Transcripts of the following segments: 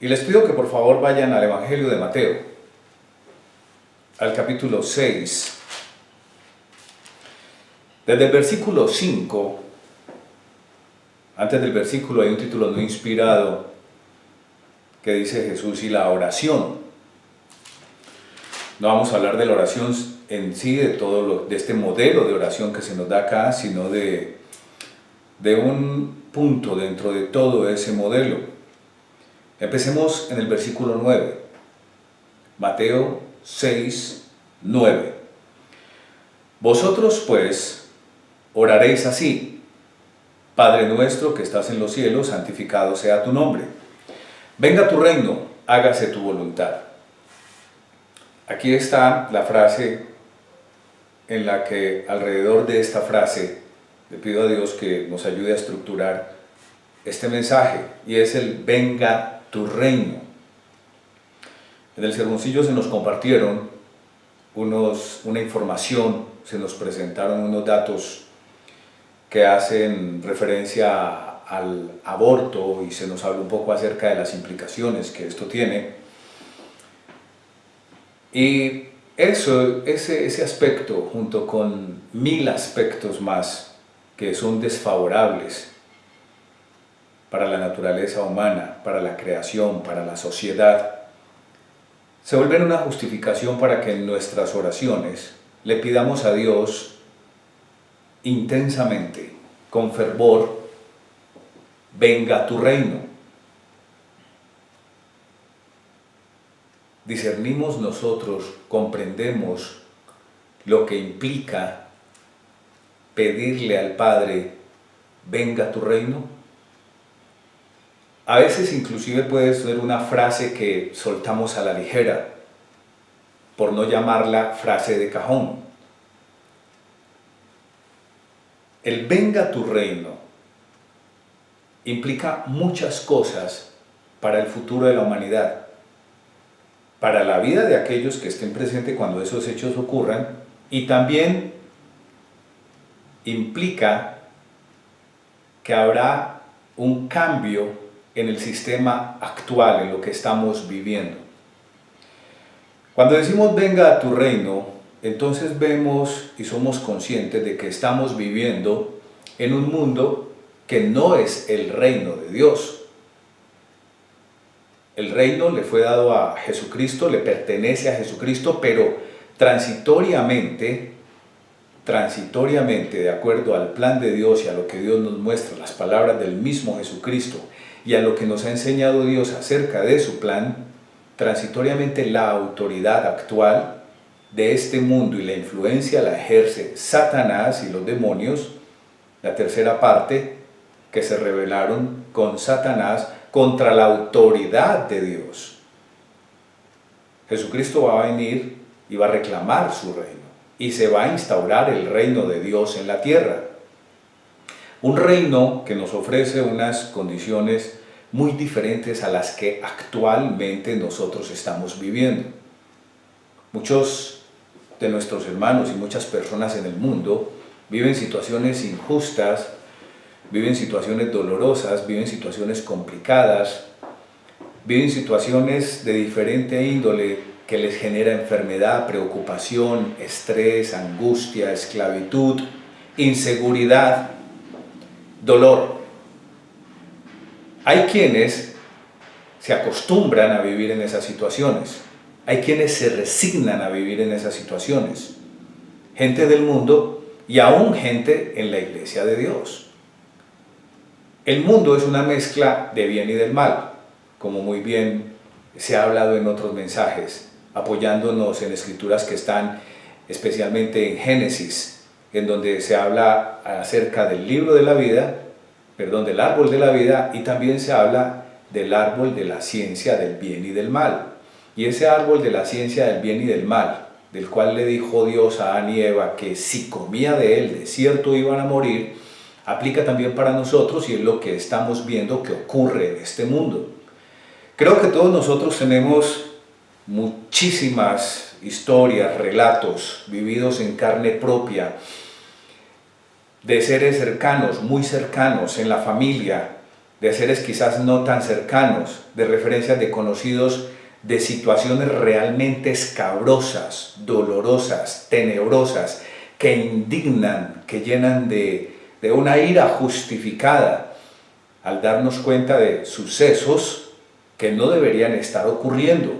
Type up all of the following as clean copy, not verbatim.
Y les pido que por favor vayan al Evangelio de Mateo, al capítulo 6. Desde el versículo 5, antes del versículo hay un título no inspirado que dice Jesús y la oración. No vamos a hablar de la oración en sí, de este modelo de oración que se nos da acá, sino de un punto dentro de todo ese modelo. Empecemos en el versículo 9, Mateo 6, 9. Vosotros pues oraréis así: Padre nuestro que estás en los cielos, santificado sea tu nombre. Venga tu reino, hágase tu voluntad. Aquí está la frase en la que alrededor de esta frase le pido a Dios que nos ayude a estructurar este mensaje, y es el venga tu reino. En el sermoncillo se nos compartieron una información, se nos presentaron unos datos que hacen referencia al aborto y se nos habla un poco acerca de las implicaciones que esto tiene. Y ese aspecto, junto con 1000 aspectos más que son desfavorables para la naturaleza humana, para la creación, para la sociedad, se vuelven una justificación para que en nuestras oraciones le pidamos a Dios intensamente, con fervor: venga tu reino. Discernimos nosotros, comprendemos lo que implica pedirle al Padre: venga tu reino. A veces inclusive puede ser una frase que soltamos a la ligera, por no llamarla frase de cajón. El venga tu reino implica muchas cosas para el futuro de la humanidad, para la vida de aquellos que estén presentes cuando esos hechos ocurran, y también implica que habrá un cambio en el sistema actual, en lo que estamos viviendo. Cuando decimos venga a tu reino, entonces vemos y somos conscientes de que estamos viviendo en un mundo que no es el reino de Dios. El reino le fue dado a Jesucristo, le pertenece a Jesucristo, pero transitoriamente, de acuerdo al plan de Dios y a lo que Dios nos muestra, las palabras del mismo Jesucristo, y a lo que nos ha enseñado Dios acerca de su plan, transitoriamente la autoridad actual de este mundo y la influencia la ejerce Satanás y los demonios, la tercera parte, que se rebelaron con Satanás contra la autoridad de Dios. Jesucristo va a venir y va a reclamar su reino, y se va a instaurar el reino de Dios en la tierra. Un reino que nos ofrece unas condiciones muy diferentes a las que actualmente nosotros estamos viviendo. Muchos de nuestros hermanos y muchas personas en el mundo viven situaciones injustas, viven situaciones dolorosas, viven situaciones complicadas, viven situaciones de diferente índole que les genera enfermedad, preocupación, estrés, angustia, esclavitud, inseguridad, dolor. Hay quienes se acostumbran a vivir en esas situaciones, hay quienes se resignan a vivir en esas situaciones, gente del mundo y aún gente en la iglesia de Dios. El mundo es una mezcla de bien y del mal, como muy bien se ha hablado en otros mensajes, apoyándonos en escrituras que están especialmente en Génesis, en donde se habla acerca del libro de la vida, del árbol de la vida, y también se habla del árbol de la ciencia del bien y del mal. Y ese árbol de la ciencia del bien y del mal, del cual le dijo Dios a Adán y Eva que si comía de él, de cierto iban a morir, aplica también para nosotros, y es lo que estamos viendo que ocurre en este mundo. Creo que todos nosotros tenemos muchísimas historias, relatos vividos en carne propia, de seres cercanos, muy cercanos, en la familia, de seres quizás no tan cercanos, de referencias de conocidos, de situaciones realmente escabrosas, dolorosas, tenebrosas, que indignan, que llenan de una ira justificada, al darnos cuenta de sucesos que no deberían estar ocurriendo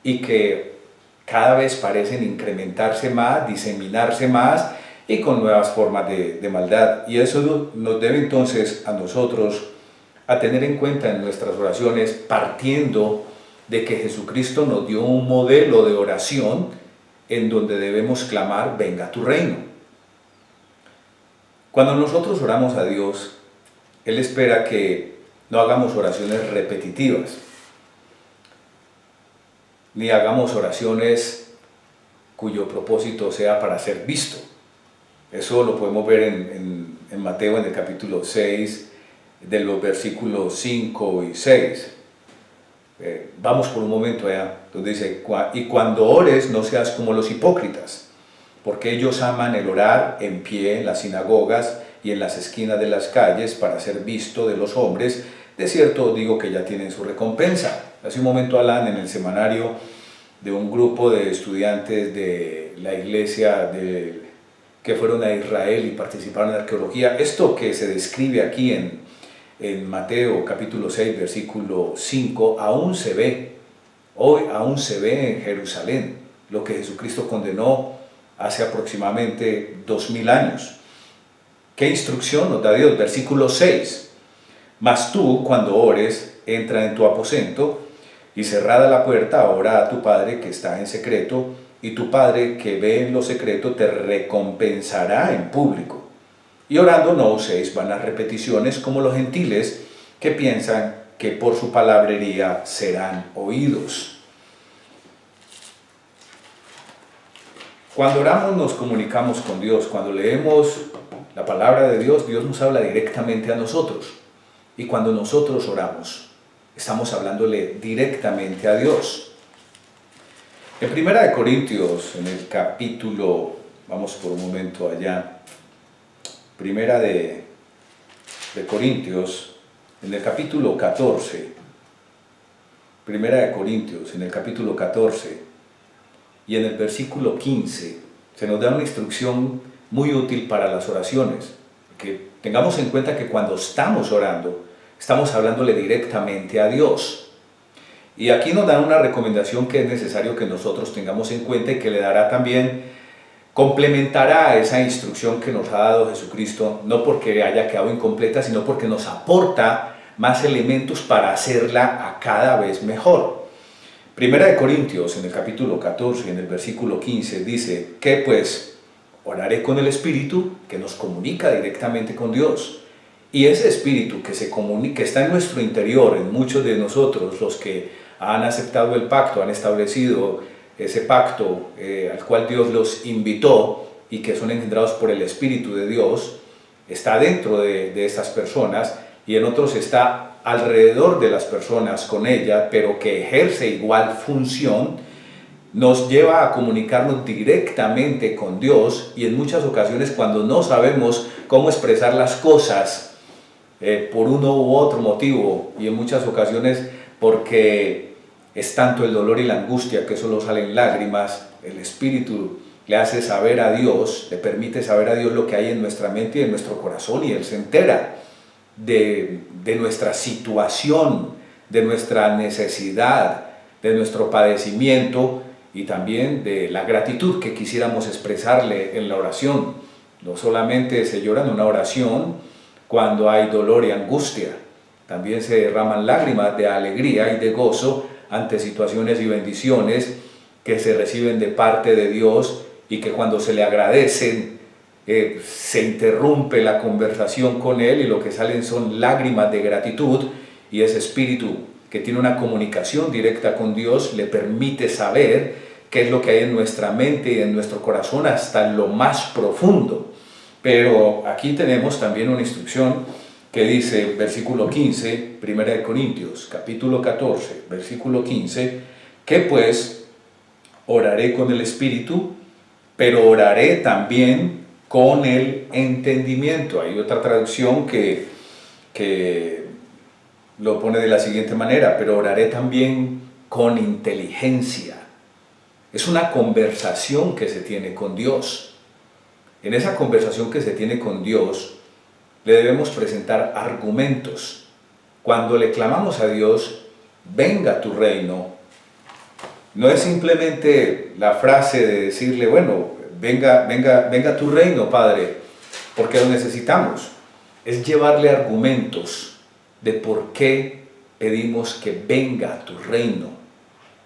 y que cada vez parecen incrementarse más, diseminarse más y con nuevas formas de maldad. Y eso nos debe entonces a nosotros a tener en cuenta en nuestras oraciones, partiendo de que Jesucristo nos dio un modelo de oración en donde debemos clamar: venga tu reino. Cuando nosotros oramos a Dios, Él espera que no hagamos oraciones repetitivas, ni hagamos oraciones cuyo propósito sea para ser visto. Eso lo podemos ver en Mateo, en el capítulo 6, de los versículos 5 y 6. Vamos por un momento allá, donde dice: y cuando ores no seas como los hipócritas, porque ellos aman el orar en pie en las sinagogas y en las esquinas de las calles para ser visto de los hombres. De cierto digo que ya tienen su recompensa. Hace un momento Alan, en el semanario de un grupo de estudiantes de la iglesia que fueron a Israel y participaron en arqueología, esto que se describe aquí en Mateo capítulo 6, versículo 5, aún se ve, hoy aún se ve en Jerusalén, lo que Jesucristo condenó hace aproximadamente 2000 años. ¿Qué instrucción nos da Dios? Versículo 6, mas tú cuando ores, entra en tu aposento y cerrada la puerta, ora a tu Padre que está en secreto, y tu Padre que ve en lo secreto te recompensará en público. Y orando no uséis vanas repeticiones como los gentiles, que piensan que por su palabrería serán oídos. Cuando oramos nos comunicamos con Dios. Cuando leemos la palabra de Dios, Dios nos habla directamente a nosotros. Y cuando nosotros oramos, estamos hablándole directamente a Dios. En 1 Corintios, en el capítulo, vamos por un momento allá, 1 Corintios, en el capítulo 14, 1 Corintios, en el capítulo 14, y en el versículo 15, se nos da una instrucción muy útil para las oraciones. Que tengamos en cuenta que cuando estamos orando, estamos hablándole directamente a Dios. Y aquí nos dan una recomendación que es necesario que nosotros tengamos en cuenta y que le dará también, complementará a esa instrucción que nos ha dado Jesucristo, no porque haya quedado incompleta, sino porque nos aporta más elementos para hacerla a cada vez mejor. Primera de Corintios, en el capítulo 14, en el versículo 15, dice: que pues oraré con el Espíritu, que nos comunica directamente con Dios. Y ese Espíritu que se comunica, que está en nuestro interior, en muchos de nosotros, los que han aceptado el pacto, han establecido ese pacto al cual Dios los invitó y que son engendrados por el Espíritu de Dios, está dentro de estas personas, y en otros está alrededor de las personas con ella, pero que ejerce igual función, nos lleva a comunicarnos directamente con Dios. Y en muchas ocasiones, cuando no sabemos cómo expresar las cosas por uno u otro motivo, y en muchas ocasiones porque es tanto el dolor y la angustia que solo salen lágrimas, el Espíritu le hace saber a Dios, le permite saber a Dios lo que hay en nuestra mente y en nuestro corazón, y Él se entera de nuestra situación, de nuestra necesidad, de nuestro padecimiento, y también de la gratitud que quisiéramos expresarle en la oración. No solamente se llora en una oración cuando hay dolor y angustia, también se derraman lágrimas de alegría y de gozo ante situaciones y bendiciones que se reciben de parte de Dios, y que cuando se le agradecen se interrumpe la conversación con Él, y lo que salen son lágrimas de gratitud, y ese espíritu que tiene una comunicación directa con Dios le permite saber qué es lo que hay en nuestra mente y en nuestro corazón hasta lo más profundo. Pero aquí tenemos también una instrucción que dice, versículo 15, 1 Corintios, capítulo 14, versículo 15, que pues oraré con el Espíritu, pero oraré también con el entendimiento. Hay otra traducción que lo pone de la siguiente manera: pero oraré también con inteligencia. Es una conversación que se tiene con Dios. En esa conversación que se tiene con Dios, le debemos presentar argumentos. Cuando le clamamos a Dios, venga tu reino, no es simplemente la frase de decirle, bueno, venga tu reino, Padre, porque lo necesitamos. Es llevarle argumentos de por qué pedimos que venga tu reino.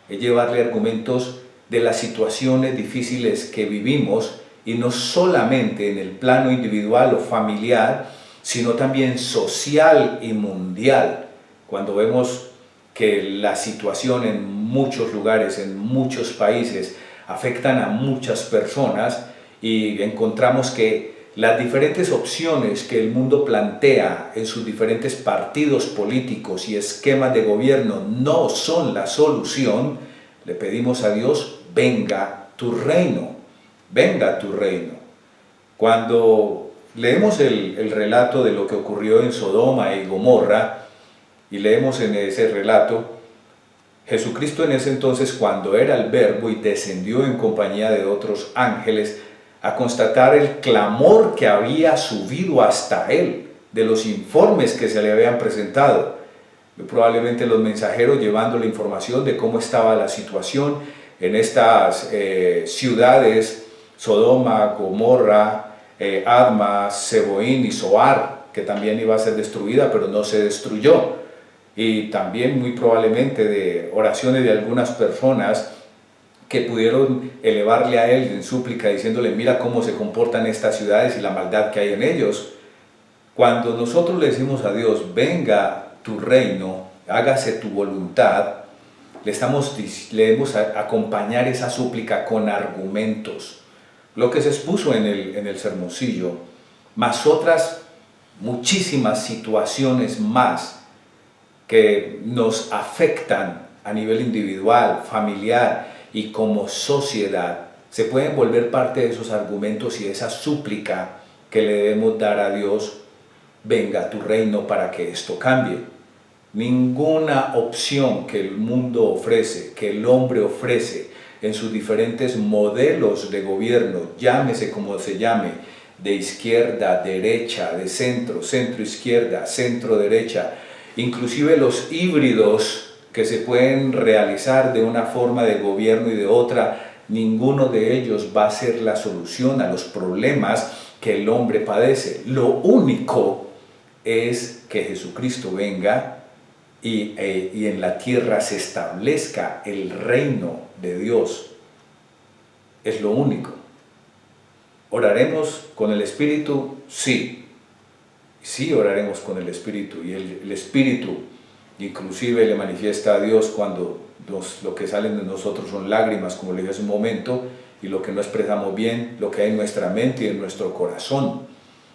Es llevarle argumentos de las situaciones difíciles que vivimos, y no solamente en el plano individual o familiar, sino también social y mundial. Cuando vemos que la situación en muchos lugares, en muchos países, afectan a muchas personas, y encontramos que las diferentes opciones que el mundo plantea en sus diferentes partidos políticos y esquemas de gobierno no son la solución, le pedimos a Dios, venga tu reino, venga tu reino. Cuando leemos el relato de lo que ocurrió en Sodoma y Gomorra, y leemos en ese relato, Jesucristo en ese entonces, cuando era el Verbo y descendió en compañía de otros ángeles a constatar el clamor que había subido hasta él, de los informes que se le habían presentado, probablemente los mensajeros llevando la información de cómo estaba la situación en estas ciudades, Sodoma, Gomorra, Adma, Seboín y Zoar, que también iba a ser destruida, pero no se destruyó. Y también muy probablemente de oraciones de algunas personas que pudieron elevarle a él en súplica, diciéndole, mira cómo se comportan estas ciudades y la maldad que hay en ellos. Cuando nosotros le decimos a Dios, venga tu reino, hágase tu voluntad, le debemos acompañar esa súplica con argumentos. Lo que se expuso en el sermoncillo, más otras muchísimas situaciones más que nos afectan a nivel individual, familiar y como sociedad, se pueden volver parte de esos argumentos y de esa súplica que le debemos dar a Dios, venga tu reino, para que esto cambie. Ninguna opción que el mundo ofrece, que el hombre ofrece en sus diferentes modelos de gobierno, llámese como se llame, de izquierda, derecha, de centro, centro-izquierda, centro-derecha, inclusive los híbridos que se pueden realizar de una forma de gobierno y de otra, ninguno de ellos va a ser la solución a los problemas que el hombre padece. Lo único es que Jesucristo venga y en la tierra se establezca el reino de Dios. Es lo único. ¿Oraremos con el Espíritu? Sí. Sí, oraremos con el Espíritu, y el Espíritu inclusive le manifiesta a Dios cuando lo que salen de nosotros son lágrimas, como le dije hace un momento, y lo que no expresamos bien, lo que hay en nuestra mente y en nuestro corazón.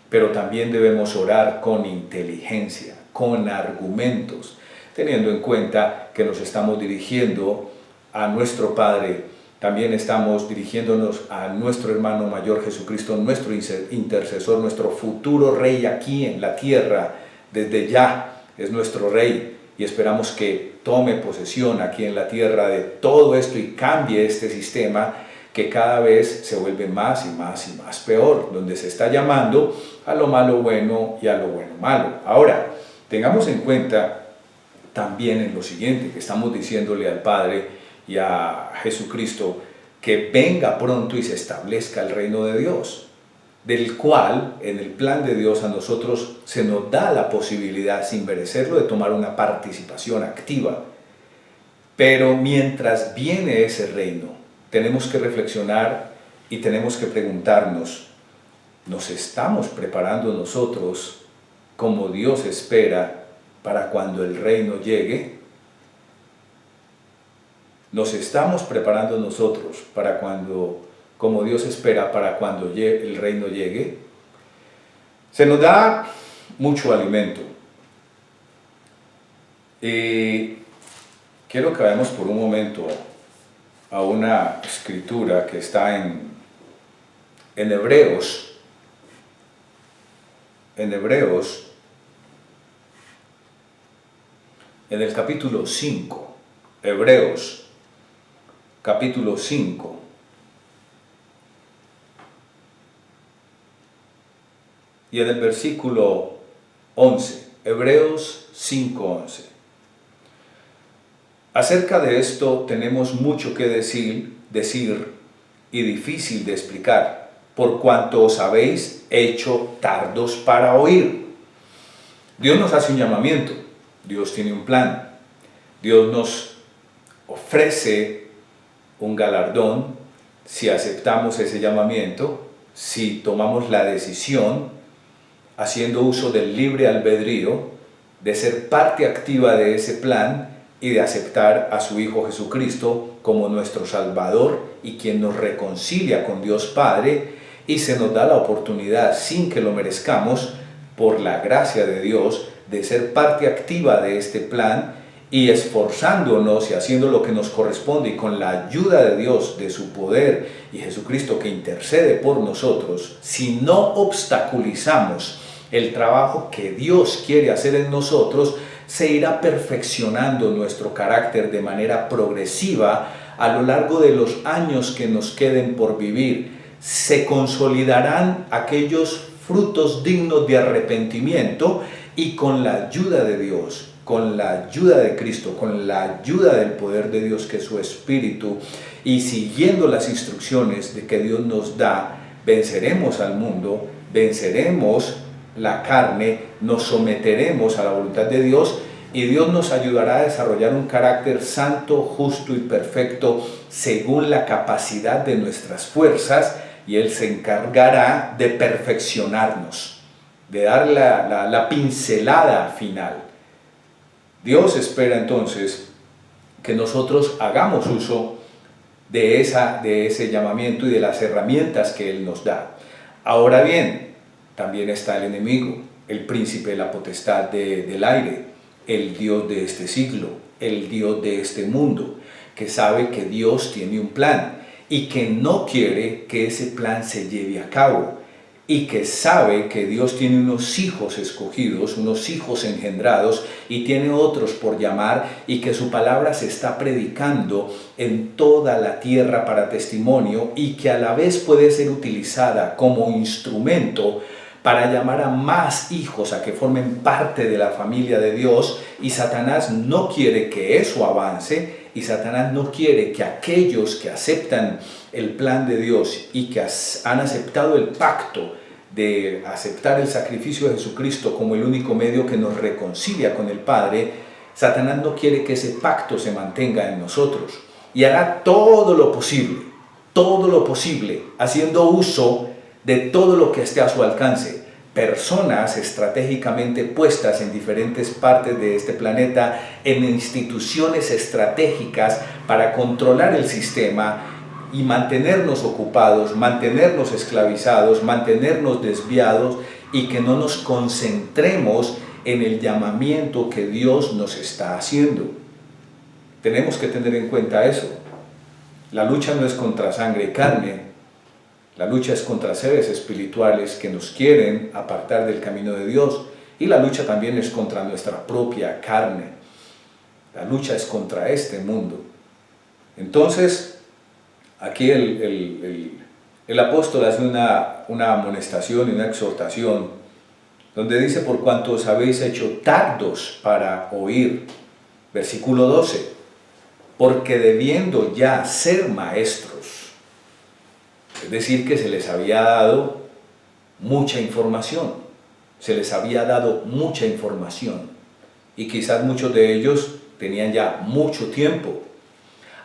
Pero también debemos orar con inteligencia, con argumentos, teniendo en cuenta que nos estamos dirigiendo a nuestro Padre. También estamos dirigiéndonos a nuestro hermano mayor Jesucristo, nuestro intercesor, nuestro futuro Rey aquí en la tierra. Desde ya es nuestro Rey, y esperamos que tome posesión aquí en la tierra de todo esto y cambie este sistema que cada vez se vuelve más y más y más peor, donde se está llamando a lo malo bueno y a lo bueno malo. Ahora, tengamos en cuenta también en lo siguiente, que estamos diciéndole al Padre y a Jesucristo que venga pronto y se establezca el reino de Dios, del cual en el plan de Dios a nosotros se nos da la posibilidad, sin merecerlo, de tomar una participación activa. Pero mientras viene ese reino, tenemos que reflexionar y tenemos que preguntarnos, ¿nos estamos preparando nosotros como Dios espera para cuando el reino llegue? ¿Nos estamos preparando nosotros para cuando, como Dios espera, para cuando el reino llegue? Se nos da mucho alimento. Y quiero que vayamos por un momento a una escritura que está en Hebreos. En Hebreos, en el capítulo 5, Hebreos, capítulo 5. Y en el versículo 11, Hebreos 5:11. Acerca de esto tenemos mucho que decir y difícil de explicar, por cuanto os habéis hecho tardos para oír. Dios nos hace un llamamiento, Dios tiene un plan, Dios nos ofrece un galardón si aceptamos ese llamamiento, si tomamos la decisión, haciendo uso del libre albedrío, de ser parte activa de ese plan y de aceptar a su Hijo Jesucristo como nuestro Salvador y quien nos reconcilia con Dios Padre, y se nos da la oportunidad, sin que lo merezcamos, por la gracia de Dios, de ser parte activa de este plan y esforzándonos y haciendo lo que nos corresponde y con la ayuda de Dios, de su poder y Jesucristo que intercede por nosotros. Si no obstaculizamos el trabajo que Dios quiere hacer en nosotros, se irá perfeccionando nuestro carácter de manera progresiva a lo largo de los años que nos queden por vivir. Se consolidarán aquellos frutos dignos de arrepentimiento y con la ayuda de Dios, con la ayuda de Cristo, con la ayuda del poder de Dios que es su Espíritu, y siguiendo las instrucciones de que Dios nos da, venceremos al mundo, venceremos la carne, nos someteremos a la voluntad de Dios y Dios nos ayudará a desarrollar un carácter santo, justo y perfecto según la capacidad de nuestras fuerzas, y Él se encargará de perfeccionarnos, de dar la pincelada final. Dios espera entonces que nosotros hagamos uso de ese llamamiento y de las herramientas que Él nos da. Ahora bien, también está el enemigo, el príncipe de la potestad del aire, el Dios de este siglo, el Dios de este mundo, que sabe que Dios tiene un plan y que no quiere que ese plan se lleve a cabo, y que sabe que Dios tiene unos hijos escogidos, unos hijos engendrados, y tiene otros por llamar, y que su palabra se está predicando en toda la tierra para testimonio, y que a la vez puede ser utilizada como instrumento para llamar a más hijos a que formen parte de la familia de Dios. Y Satanás no quiere que eso avance, y Satanás no quiere que aquellos que aceptan el plan de Dios y que han aceptado el pacto de aceptar el sacrificio de Jesucristo como el único medio que nos reconcilia con el Padre, Satanás no quiere que ese pacto se mantenga en nosotros, y hará todo lo posible, haciendo uso de todo lo que esté a su alcance. Personas estratégicamente puestas en diferentes partes de este planeta, en instituciones estratégicas para controlar el sistema y mantenernos ocupados, mantenernos esclavizados, mantenernos desviados, y que no nos concentremos en el llamamiento que Dios nos está haciendo. Tenemos que tener en cuenta eso. La lucha no es contra sangre y carne. La lucha es contra seres espirituales que nos quieren apartar del camino de Dios, y la lucha también es contra nuestra propia carne. La lucha es contra este mundo. Entonces, aquí el apóstol hace una amonestación y una exhortación, donde dice: por cuanto os habéis hecho tardos para oír. Versículo 12, porque debiendo ya ser maestros. Es decir, que se les había dado mucha información, y quizás muchos de ellos tenían ya mucho tiempo.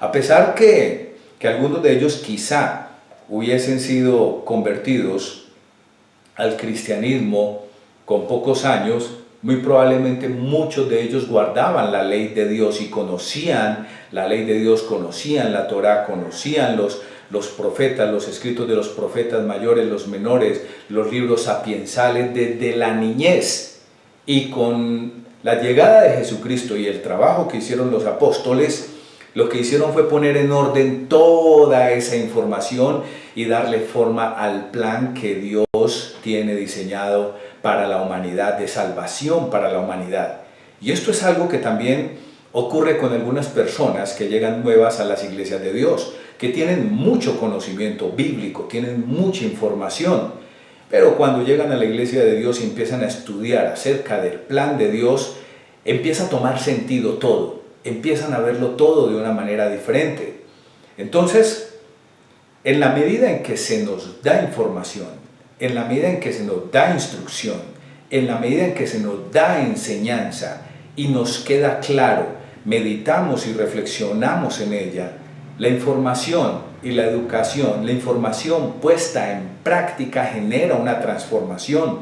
A pesar que algunos de ellos quizá hubiesen sido convertidos al cristianismo con pocos años, muy probablemente muchos de ellos guardaban la ley de Dios y conocían la ley de Dios, conocían la Torá, conocían los profetas, los escritos de los profetas mayores, los menores, los libros sapiensales desde la niñez. Y con la llegada de Jesucristo y el trabajo que hicieron los apóstoles, lo que hicieron fue poner en orden toda esa información y darle forma al plan que Dios tiene diseñado para la humanidad, de salvación para la humanidad. Y esto es algo que también ocurre con algunas personas que llegan nuevas a las iglesias de Dios, que tienen mucho conocimiento bíblico, tienen mucha información, pero cuando llegan a la iglesia de Dios y empiezan a estudiar acerca del plan de Dios, empieza a tomar sentido todo, empiezan a verlo todo de una manera diferente. Entonces, en la medida en que se nos da información, en la medida en que se nos da instrucción, en la medida en que se nos da enseñanza y nos queda claro, meditamos y reflexionamos en ella, la información y la educación, la información puesta en práctica genera una transformación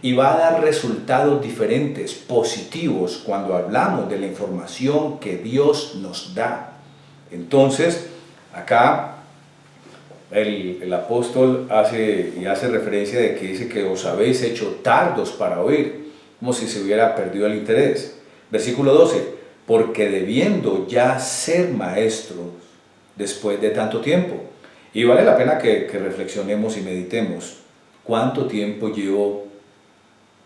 y va a dar resultados diferentes, positivos, cuando hablamos de la información que Dios nos da. Entonces, acá el apóstol hace referencia de que dice que os habéis hecho tardos para oír, como si se hubiera perdido el interés. Versículo 12, porque debiendo ya ser maestros después de tanto tiempo. Y vale la pena que reflexionemos y meditemos. ¿Cuánto tiempo llevo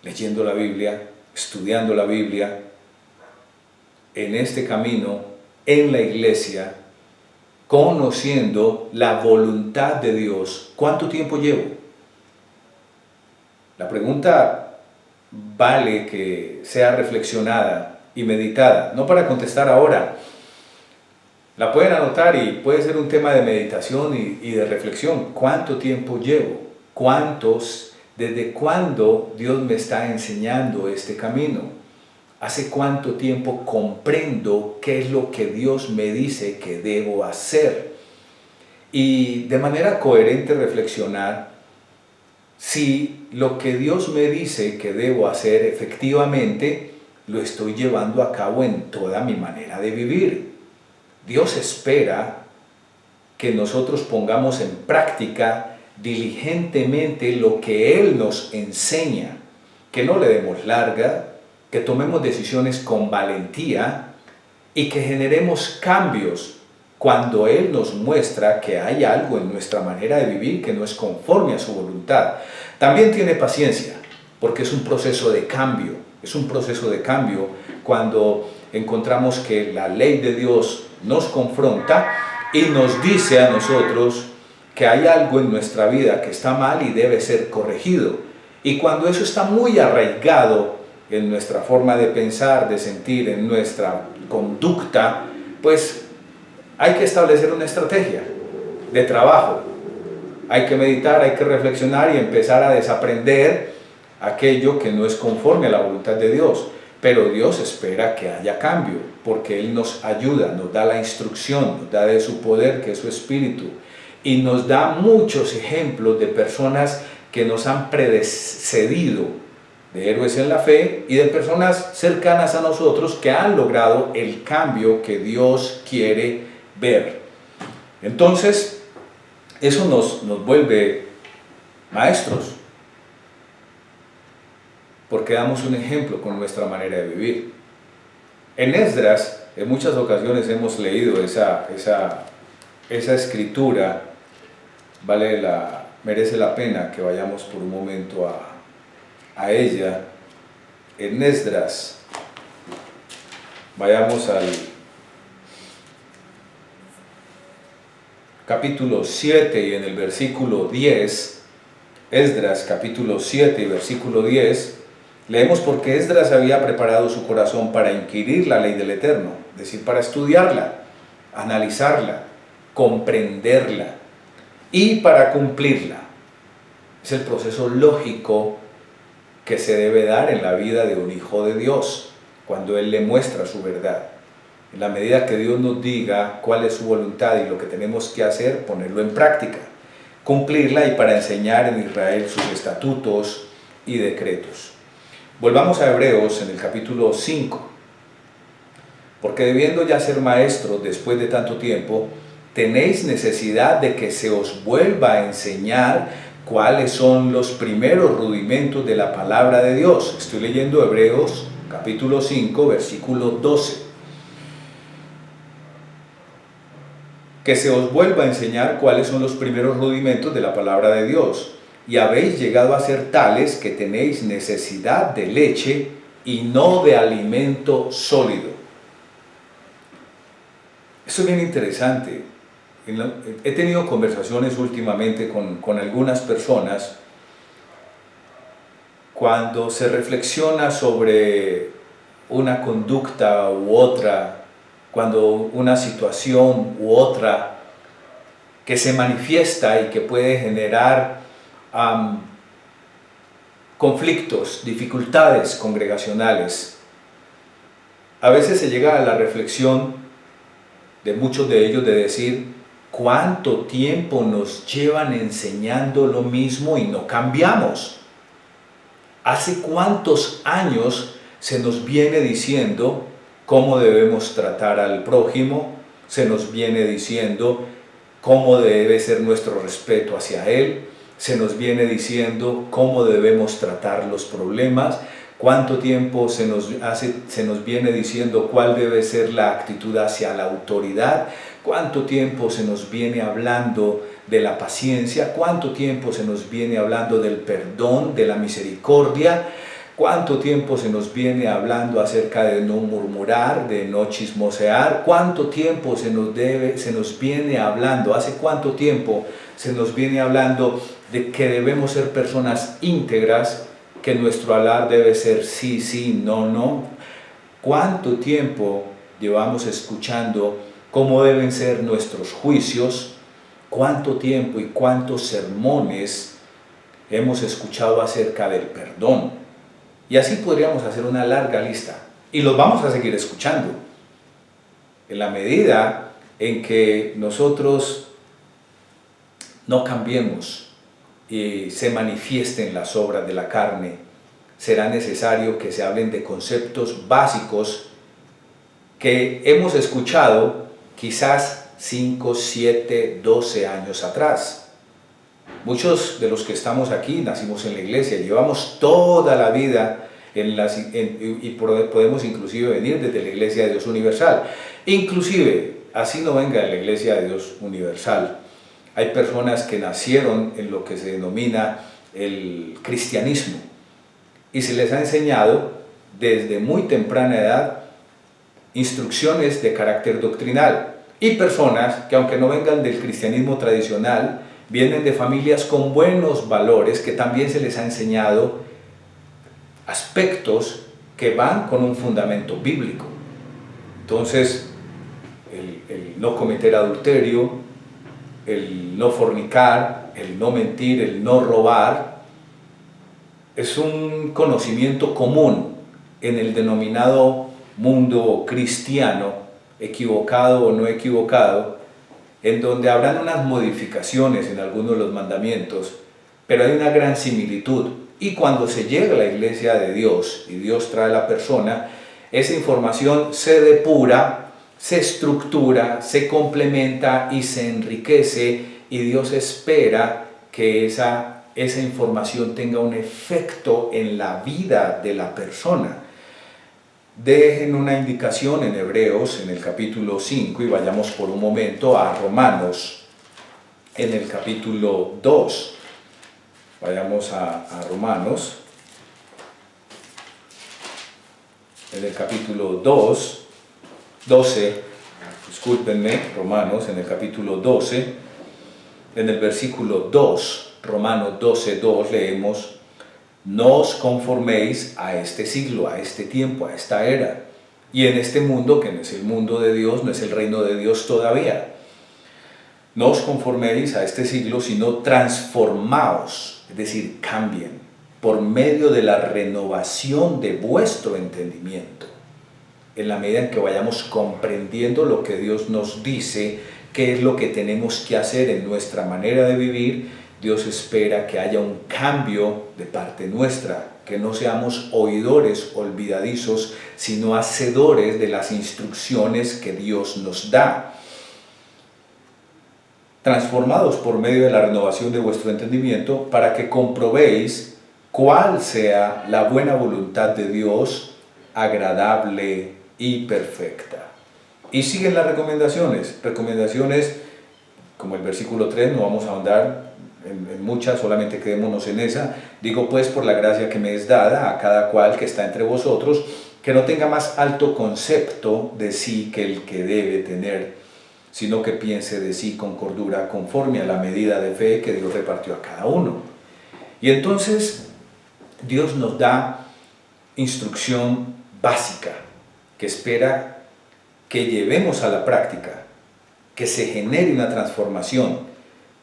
leyendo la Biblia, estudiando la Biblia, en este camino, en la iglesia, conociendo la voluntad de Dios? ¿Cuánto tiempo llevo? La pregunta vale que sea reflexionada y meditada, no para contestar ahora. La pueden anotar y puede ser un tema de meditación y de reflexión. ¿Cuánto tiempo llevo? ¿Desde cuándo Dios me está enseñando este camino? ¿Hace cuánto tiempo comprendo qué es lo que Dios me dice que debo hacer? Y de manera coherente reflexionar si lo que Dios me dice que debo hacer efectivamente lo estoy llevando a cabo en toda mi manera de vivir. Dios espera que nosotros pongamos en práctica diligentemente lo que Él nos enseña, que no le demos larga, que tomemos decisiones con valentía y que generemos cambios cuando Él nos muestra que hay algo en nuestra manera de vivir que no es conforme a su voluntad. También tiene paciencia, porque es un proceso de cambio, cuando encontramos que la ley de Dios nos confronta y nos dice a nosotros que hay algo en nuestra vida que está mal y debe ser corregido. Y cuando eso está muy arraigado en nuestra forma de pensar, de sentir, en nuestra conducta, pues hay que establecer una estrategia de trabajo. Hay que meditar, hay que reflexionar y empezar a desaprender aquello que no es conforme a la voluntad de Dios. Pero Dios espera que haya cambio, porque Él nos ayuda, nos da la instrucción, nos da de su poder, que es su espíritu, y nos da muchos ejemplos de personas que nos han precedido, de héroes en la fe y de personas cercanas a nosotros que han logrado el cambio que Dios quiere ver. Entonces, eso nos vuelve maestros, porque damos un ejemplo con nuestra manera de vivir. En Esdras, en muchas ocasiones hemos leído esa escritura, merece la pena que vayamos por un momento a ella. En Esdras, vayamos al capítulo 7 y en el versículo 10, Esdras capítulo 7 y versículo 10, leemos: porque Esdras había preparado su corazón para inquirir la ley del Eterno, es decir, para estudiarla, analizarla, comprenderla y para cumplirla. Es el proceso lógico que se debe dar en la vida de un hijo de Dios, cuando Él le muestra su verdad. En la medida que Dios nos diga cuál es su voluntad y lo que tenemos que hacer, ponerlo en práctica, cumplirla, y para enseñar en Israel sus estatutos y decretos. Volvamos a Hebreos en el capítulo 5. Porque debiendo ya ser maestros después de tanto tiempo, tenéis necesidad de que se os vuelva a enseñar cuáles son los primeros rudimentos de la palabra de Dios. Estoy leyendo Hebreos capítulo 5, versículo 12. Que se os vuelva a enseñar cuáles son los primeros rudimentos de la palabra de Dios. Y habéis llegado a ser tales que tenéis necesidad de leche y no de alimento sólido. Esto es bien interesante. He tenido conversaciones últimamente con algunas personas cuando se reflexiona sobre una conducta u otra, cuando una situación u otra que se manifiesta y que puede generar conflictos, dificultades congregacionales. A veces se llega a la reflexión de muchos de ellos de decir, ¿cuánto tiempo nos llevan enseñando lo mismo y no cambiamos? ¿Hace cuántos años se nos viene diciendo cómo debemos tratar al prójimo? Se nos viene diciendo cómo debe ser nuestro respeto hacia él. Se nos viene diciendo cómo debemos tratar los problemas. ¿Cuánto tiempo se nos viene diciendo cuál debe ser la actitud hacia la autoridad? ¿Cuánto tiempo se nos viene hablando de la paciencia? ¿Cuánto tiempo se nos viene hablando del perdón, de la misericordia? ¿Cuánto tiempo se nos viene hablando acerca de no murmurar, de no chismosear? ¿Cuánto tiempo se nos viene hablando, hace cuánto tiempo se nos viene hablando de que debemos ser personas íntegras, que nuestro hablar debe ser sí, sí, no, no? ¿Cuánto tiempo llevamos escuchando cómo deben ser nuestros juicios? ¿Cuánto tiempo y cuántos sermones hemos escuchado acerca del perdón? Y así podríamos hacer una larga lista. Y los vamos a seguir escuchando. En la medida en que nosotros no cambiemos y se manifiesten las obras de la carne, será necesario que se hablen de conceptos básicos que hemos escuchado quizás 5, 7, 12 años atrás. Muchos de los que estamos aquí nacimos en la iglesia, llevamos toda la vida y podemos inclusive venir desde la Iglesia de Dios Universal. Inclusive, así no venga de la Iglesia de Dios Universal, hay personas que nacieron en lo que se denomina el cristianismo y se les ha enseñado desde muy temprana edad instrucciones de carácter doctrinal, y personas que, aunque no vengan del cristianismo tradicional, vienen de familias con buenos valores, que también se les ha enseñado aspectos que van con un fundamento bíblico. Entonces, el no cometer adulterio, el no fornicar, el no mentir, el no robar, es un conocimiento común en el denominado mundo cristiano, equivocado o no equivocado, en donde habrán unas modificaciones en algunos de los mandamientos, pero hay una gran similitud. Y cuando se llega a la iglesia de Dios y Dios trae a la persona, esa información se depura, se estructura, se complementa y se enriquece, y Dios espera que esa información tenga un efecto en la vida de la persona. Dejen una indicación en Hebreos, en el capítulo 5, y vayamos por un momento a Romanos, en el capítulo 2. Vayamos a Romanos, en el capítulo 12, discúlpenme, Romanos, en el capítulo 12, en el versículo 2, Romanos 12, 2, leemos: no os conforméis a este siglo, a este tiempo, a esta era, y en este mundo, que no es el mundo de Dios, no es el reino de Dios todavía. No os conforméis a este siglo, sino transformaos, es decir, cambien, por medio de la renovación de vuestro entendimiento. En la medida en que vayamos comprendiendo lo que Dios nos dice, qué es lo que tenemos que hacer en nuestra manera de vivir, Dios espera que haya un cambio de parte nuestra, que no seamos oidores olvidadizos, sino hacedores de las instrucciones que Dios nos da. Transformados por medio de la renovación de vuestro entendimiento, para que comprobéis cuál sea la buena voluntad de Dios, agradable y perfecta. Y siguen las recomendaciones como el versículo 3, no vamos a ahondar en muchas, solamente quedémonos en esa. Digo pues, por la gracia que me es dada a cada cual que está entre vosotros, que no tenga más alto concepto de sí que el que debe tener, sino que piense de sí con cordura, conforme a la medida de fe que Dios repartió a cada uno. Y entonces Dios nos da instrucción básica que espera que llevemos a la práctica, que se genere una transformación.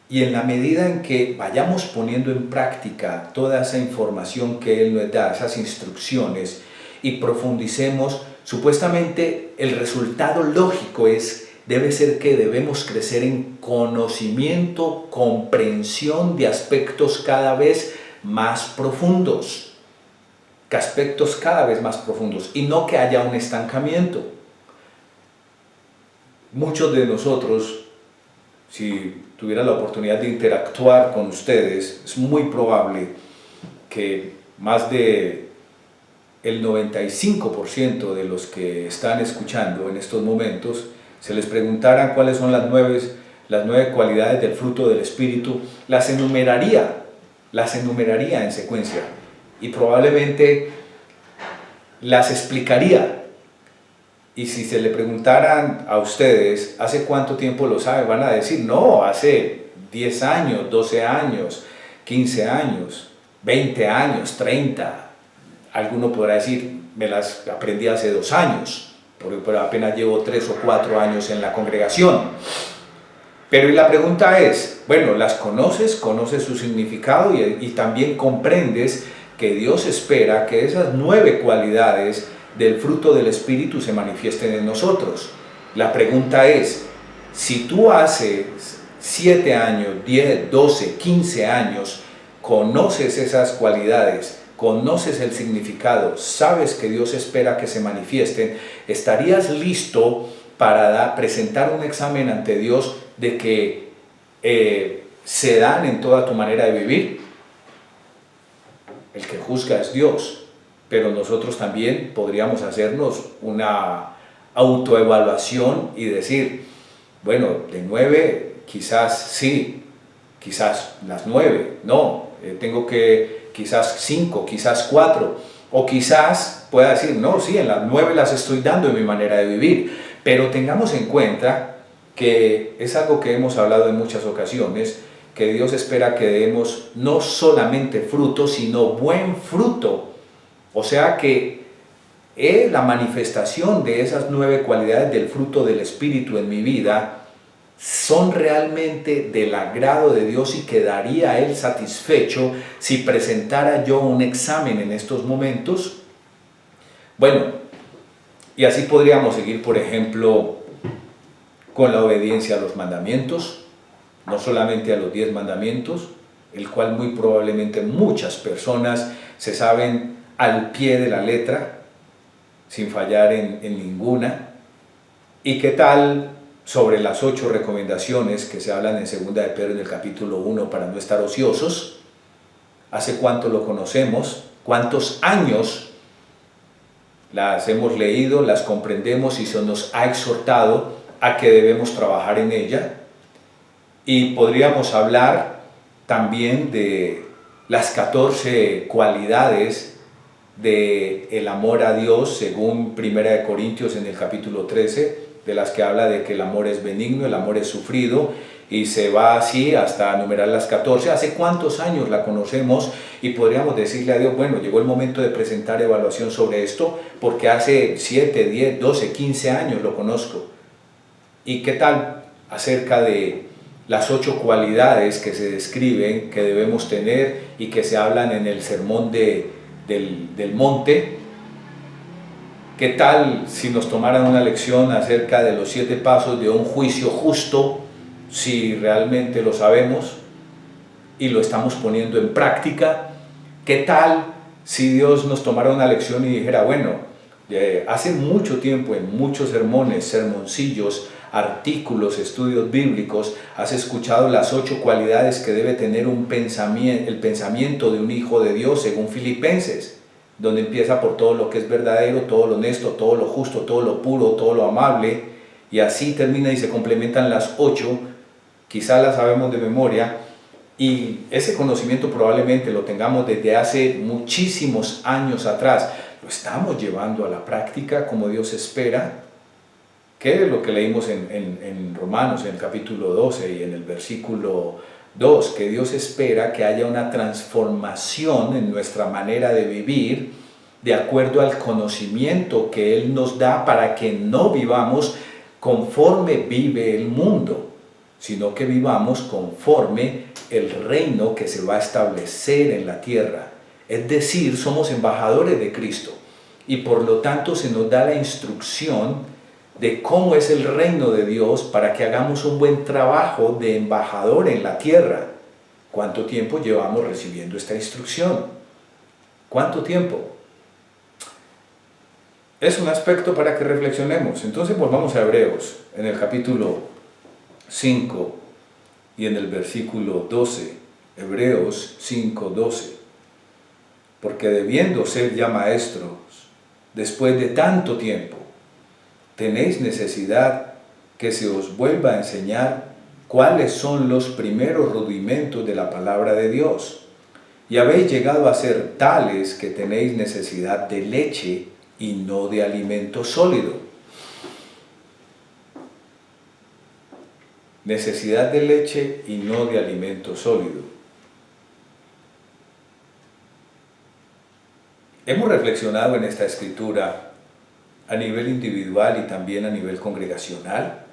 Y en la medida en que vayamos poniendo en práctica toda esa información que Él nos da, esas instrucciones, y profundicemos, supuestamente el resultado lógico debe ser que debemos crecer en conocimiento, comprensión de aspectos cada vez más profundos. Y no que haya un estancamiento. Muchos de nosotros, si tuviera la oportunidad de interactuar con ustedes, es muy probable que más de el 95% de los que están escuchando en estos momentos se les preguntaran cuáles son las nueve cualidades del fruto del Espíritu, las enumeraría en secuencia y probablemente las explicaría. Y si se le preguntaran a ustedes, ¿hace cuánto tiempo lo sabe? Van a decir, no, hace 10 años, 12 años, 15 años, 20 años, 30. Alguno podrá decir, me las aprendí hace 2 años, pero apenas llevo 3 o 4 años en la congregación. Pero y la pregunta es, bueno, ¿las conoces? ¿Conoces su significado? Y también comprendes que Dios espera que esas 9 cualidades del fruto del Espíritu se manifiesten en nosotros. La pregunta es, si tú hace 7 años, 10, 12, 15 años, conoces esas cualidades, conoces el significado, sabes que Dios espera que se manifiesten, ¿estarías listo para presentar un examen ante Dios de que se dan en toda tu manera de vivir? El que juzga es Dios. Pero nosotros también podríamos hacernos una autoevaluación y decir, bueno, de 9 quizás sí, quizás las 9, no, tengo que quizás 5, quizás 4, o quizás pueda decir, no, sí, en las 9 las estoy dando en mi manera de vivir, pero tengamos en cuenta que es algo que hemos hablado en muchas ocasiones, que Dios espera que demos no solamente fruto, sino buen fruto. O sea que la manifestación de esas 9 cualidades del fruto del Espíritu en mi vida son realmente del agrado de Dios y quedaría Él satisfecho si presentara yo un examen en estos momentos. Bueno, y así podríamos seguir, por ejemplo, con la obediencia a los mandamientos, no solamente a los 10 mandamientos, el cual muy probablemente muchas personas se saben al pie de la letra, sin fallar en ninguna. ¿Y qué tal sobre las 8 recomendaciones que se hablan en 2 de Pedro en el capítulo 1 para no estar ociosos? ¿Hace cuánto lo conocemos? ¿Cuántos años las hemos leído, las comprendemos y se nos ha exhortado a que debemos trabajar en ella? Y podríamos hablar también de las 14 cualidades del amor a Dios según 1 Corintios en el capítulo 13, de las que habla de que el amor es benigno, el amor es sufrido, y se va así hasta numerar las 14. ¿Hace cuántos años la conocemos? Y podríamos decirle a Dios, bueno, llegó el momento de presentar evaluación sobre esto, porque hace 7, 10, 12, 15 años lo conozco. ¿Y qué tal acerca de las 8 cualidades que se describen, que debemos tener y que se hablan en el sermón del monte? ¿Qué tal si nos tomaran una lección acerca de los 7 pasos de un juicio justo, si realmente lo sabemos y lo estamos poniendo en práctica? ¿Qué tal si Dios nos tomara una lección y dijera, bueno, hace mucho tiempo en muchos sermones, sermoncillos, artículos, estudios bíblicos, has escuchado las 8 cualidades que debe tener el pensamiento de un hijo de Dios según Filipenses, donde empieza por todo lo que es verdadero, todo lo honesto, todo lo justo, todo lo puro, todo lo amable, y así termina y se complementan las 8, quizás las sabemos de memoria, y ese conocimiento probablemente lo tengamos desde hace muchísimos años atrás, ¿lo estamos llevando a la práctica como Dios espera? ¿Qué es lo que leímos en Romanos, en el capítulo 12 y en el versículo 2? Que Dios espera que haya una transformación en nuestra manera de vivir de acuerdo al conocimiento que Él nos da, para que no vivamos conforme vive el mundo, sino que vivamos conforme el reino que se va a establecer en la tierra. Es decir, somos embajadores de Cristo y por lo tanto se nos da la instrucción de cómo es el reino de Dios para que hagamos un buen trabajo de embajador en la tierra. ¿Cuánto tiempo llevamos recibiendo esta instrucción? ¿Cuánto tiempo? Es un aspecto para que reflexionemos. Entonces volvamos a Hebreos, en el capítulo 5 y en el versículo 12. Hebreos 5:12. Porque debiendo ser ya maestros, después de tanto tiempo, tenéis necesidad que se os vuelva a enseñar cuáles son los primeros rudimentos de la palabra de Dios. Y habéis llegado a ser tales que tenéis necesidad de leche y no de alimento sólido. Necesidad de leche y no de alimento sólido. Hemos reflexionado en esta escritura a nivel individual y también a nivel congregacional.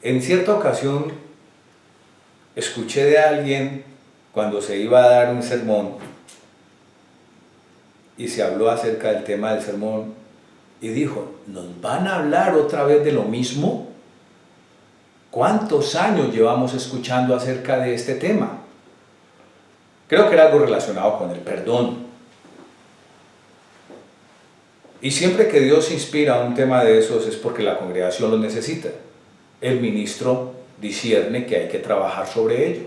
En cierta ocasión escuché de alguien cuando se iba a dar un sermón y se habló acerca del tema del sermón y dijo: ¿nos van a hablar otra vez de lo mismo? ¿Cuántos años llevamos escuchando acerca de este tema? Creo que era algo relacionado con el perdón. Y siempre que Dios inspira un tema de esos es porque la congregación lo necesita. El ministro discierne que hay que trabajar sobre ello.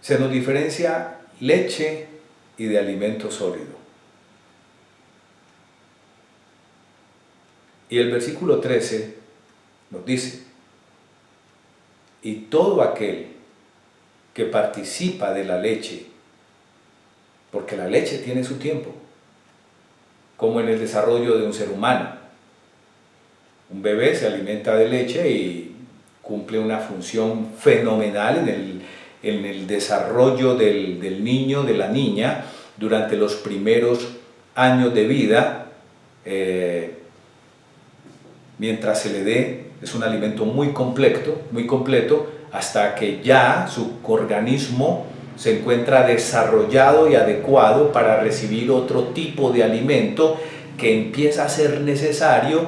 Se nos diferencia leche y de alimento sólido. Y el versículo 13 nos dice: y todo aquel que participa de la leche, porque la leche tiene su tiempo, como en el desarrollo de un ser humano. Un bebé se alimenta de leche y cumple una función fenomenal en el desarrollo del niño, de la niña, durante los primeros años de vida, mientras se le dé. Es un alimento muy completo, hasta que ya su organismo se encuentra desarrollado y adecuado para recibir otro tipo de alimento que empieza a ser necesario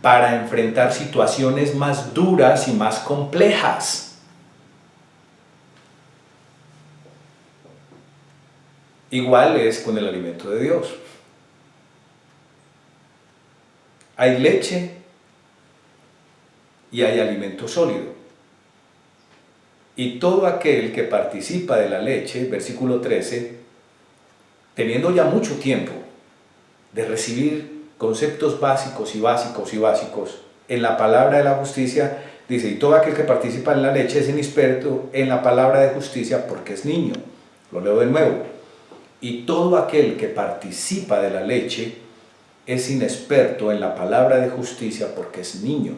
para enfrentar situaciones más duras y más complejas. Igual es con el alimento de Dios. Hay leche y hay alimento sólido. Y todo aquel que participa de la leche, versículo 13, teniendo ya mucho tiempo de recibir conceptos básicos en la palabra de la justicia, dice: y todo aquel que participa en la leche es inexperto en la palabra de justicia porque es niño. Lo leo de nuevo. Y todo aquel que participa de la leche es inexperto en la palabra de justicia porque es niño.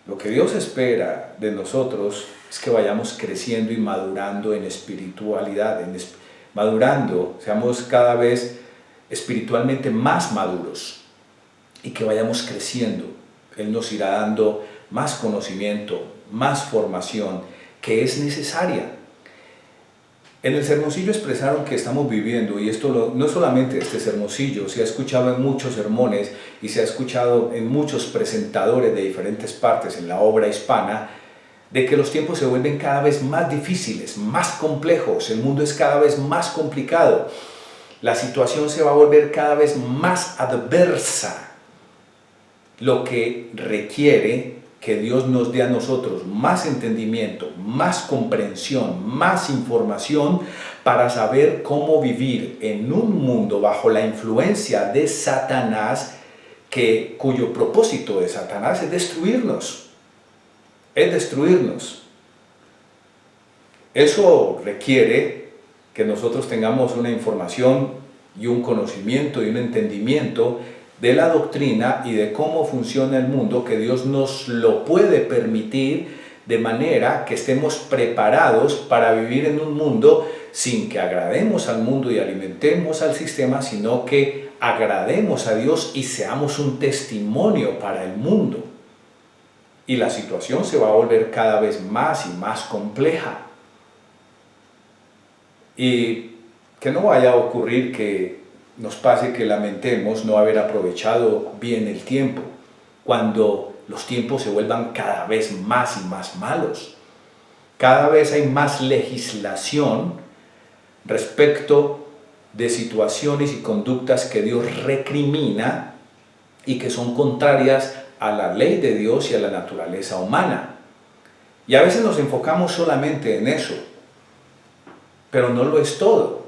Lo que Dios espera de nosotros es que vayamos creciendo y madurando en espiritualidad, seamos cada vez espiritualmente más maduros y que vayamos creciendo. Él nos irá dando más conocimiento, más formación que es necesaria. En el sermoncillo expresaron que estamos viviendo, y esto no solamente este sermoncillo, se ha escuchado en muchos sermones y se ha escuchado en muchos presentadores de diferentes partes en la obra hispana, de que los tiempos se vuelven cada vez más difíciles, más complejos, el mundo es cada vez más complicado, la situación se va a volver cada vez más adversa, lo que requiere que Dios nos dé a nosotros más entendimiento, más comprensión, más información para saber cómo vivir en un mundo bajo la influencia de Satanás, cuyo propósito de Satanás es destruirnos. es destruirnos. Eso requiere que nosotros tengamos una información y un conocimiento y un entendimiento de la doctrina y de cómo funciona el mundo, que Dios nos lo puede permitir de manera que estemos preparados para vivir en un mundo sin que agrademos al mundo y alimentemos al sistema, sino que agrademos a Dios y seamos un testimonio para el mundo. Y la situación se va a volver cada vez más y más compleja. Y que no vaya a ocurrir que nos pase que lamentemos no haber aprovechado bien el tiempo, cuando los tiempos se vuelvan cada vez más y más malos. Cada vez hay más legislación respecto de situaciones y conductas que Dios recrimina y que son contrarias a la ley de Dios y a la naturaleza humana. Y a veces nos enfocamos solamente en eso, pero no lo es todo.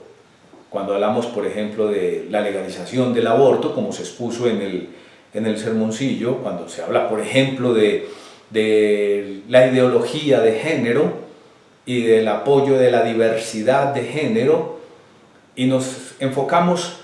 Cuando hablamos, por ejemplo, de la legalización del aborto, como se expuso en el sermoncillo, cuando se habla, por ejemplo, de la ideología de género y del apoyo de la diversidad de género, y nos enfocamos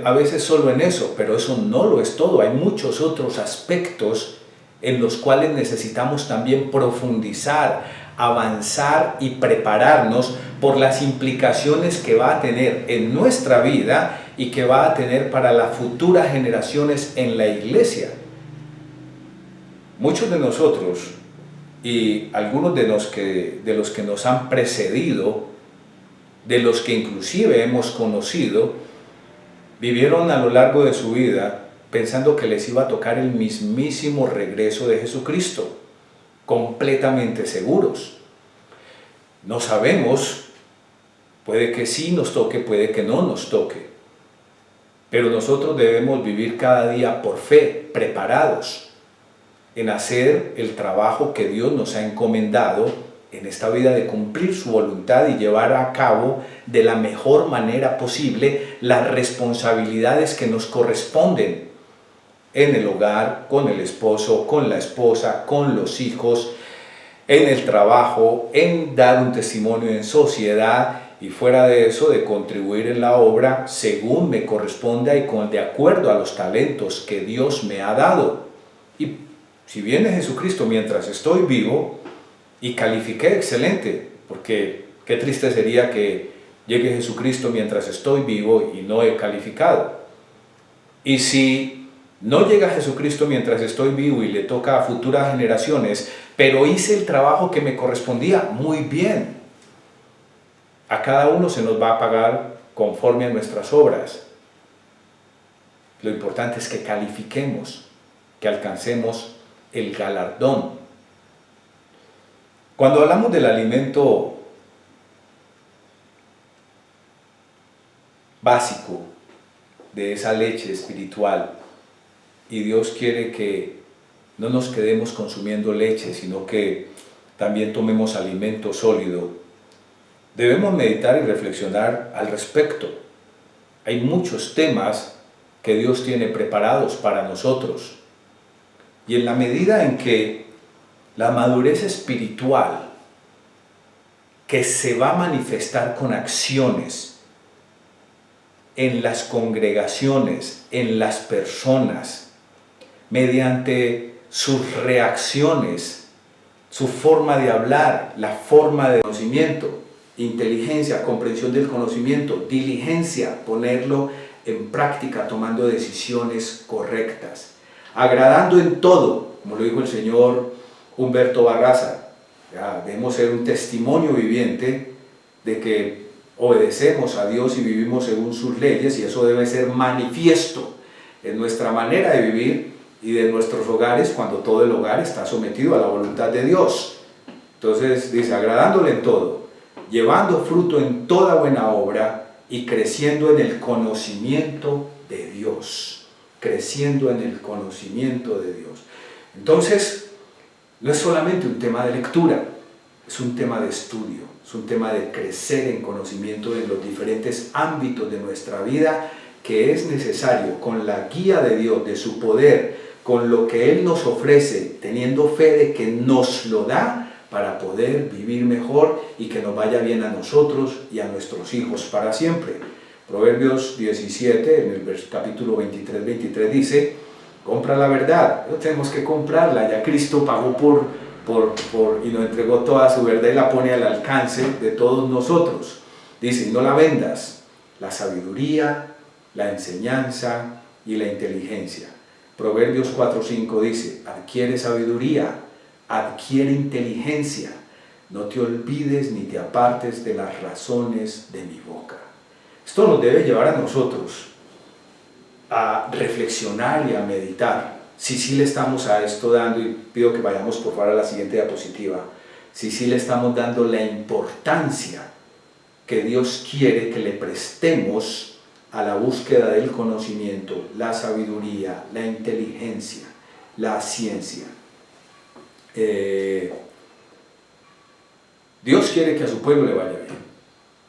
a veces solo en eso, pero eso no lo es todo. Hay muchos otros aspectos en los cuales necesitamos también profundizar, avanzar y prepararnos por las implicaciones que va a tener en nuestra vida y que va a tener para las futuras generaciones en la iglesia. Muchos de nosotros y algunos de los que nos han precedido, de los que inclusive hemos conocido, vivieron a lo largo de su vida pensando que les iba a tocar el mismísimo regreso de Jesucristo, completamente seguros. No sabemos, puede que sí nos toque, puede que no nos toque, pero nosotros debemos vivir cada día por fe, preparados en hacer el trabajo que Dios nos ha encomendado en esta vida, de cumplir su voluntad y llevar a cabo de la mejor manera posible las responsabilidades que nos corresponden en el hogar, con el esposo, con la esposa, con los hijos, en el trabajo, en dar un testimonio en sociedad y fuera de eso de contribuir en la obra según me corresponda y de acuerdo a los talentos que Dios me ha dado. Y si viene Jesucristo mientras estoy vivo y califiqué, excelente, porque qué triste sería que llegue Jesucristo mientras estoy vivo y no he calificado. Y si no llega Jesucristo mientras estoy vivo y le toca a futuras generaciones, pero hice el trabajo que me correspondía, muy bien. A cada uno se nos va a pagar conforme a nuestras obras. Lo importante es que califiquemos, que alcancemos el galardón. Cuando hablamos del alimento básico, de esa leche espiritual, y Dios quiere que no nos quedemos consumiendo leche, sino que también tomemos alimento sólido, debemos meditar y reflexionar al respecto. Hay muchos temas que Dios tiene preparados para nosotros, y en la medida en que la madurez espiritual, que se va a manifestar con acciones en las congregaciones, en las personas, mediante sus reacciones, su forma de hablar, la forma de conocimiento, inteligencia, comprensión del conocimiento, diligencia, ponerlo en práctica, tomando decisiones correctas, agradando en todo, como lo dijo el señor Humberto Barraza. Debemos ser un testimonio viviente de que obedecemos a Dios y vivimos según sus leyes, y eso debe ser manifiesto en nuestra manera de vivir y de nuestros hogares, cuando todo el hogar está sometido a la voluntad de Dios. Entonces dice, agradándole en todo, llevando fruto en toda buena obra y creciendo en el conocimiento de Dios. Creciendo en el conocimiento de Dios. Entonces, no es solamente un tema de lectura, es un tema de estudio, es un tema de crecer en conocimiento en los diferentes ámbitos de nuestra vida, que es necesario, con la guía de Dios, de su poder, con lo que Él nos ofrece, teniendo fe de que nos lo da para poder vivir mejor y que nos vaya bien a nosotros y a nuestros hijos para siempre. Proverbios 17, en el capítulo 23 dice, compra la verdad. No tenemos que comprarla, ya Cristo pagó y nos entregó toda su verdad y la pone al alcance de todos nosotros. Dice, no la vendas, la sabiduría, la enseñanza y la inteligencia. Proverbios 4:5 dice, adquiere sabiduría, adquiere inteligencia, no te olvides ni te apartes de las razones de mi boca. Esto nos debe llevar a nosotros a reflexionar y a meditar. Si sí le estamos a esto dando, y pido que vayamos por favor a la siguiente diapositiva, si sí le estamos dando la importancia que Dios quiere que le prestemos a la búsqueda del conocimiento, la sabiduría, la inteligencia, la ciencia. Dios quiere que a su pueblo le vaya bien.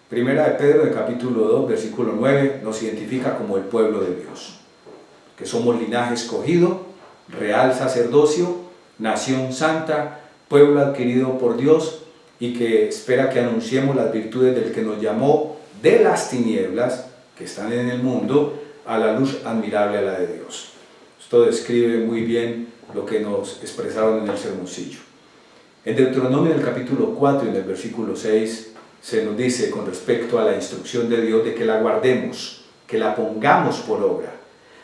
Primera de Pedro, en capítulo 2, versículo 9, nos identifica como el pueblo de Dios, que somos linaje escogido, real sacerdocio, nación santa, pueblo adquirido por Dios, y que espera que anunciemos las virtudes del que nos llamó de las tinieblas que están en el mundo a la luz admirable a la de Dios. Esto describe muy bien lo que nos expresaron en el sermoncillo. En Deuteronomio, en el capítulo 4 y en el versículo 6, se nos dice con respecto a la instrucción de Dios de que la guardemos, que la pongamos por obra,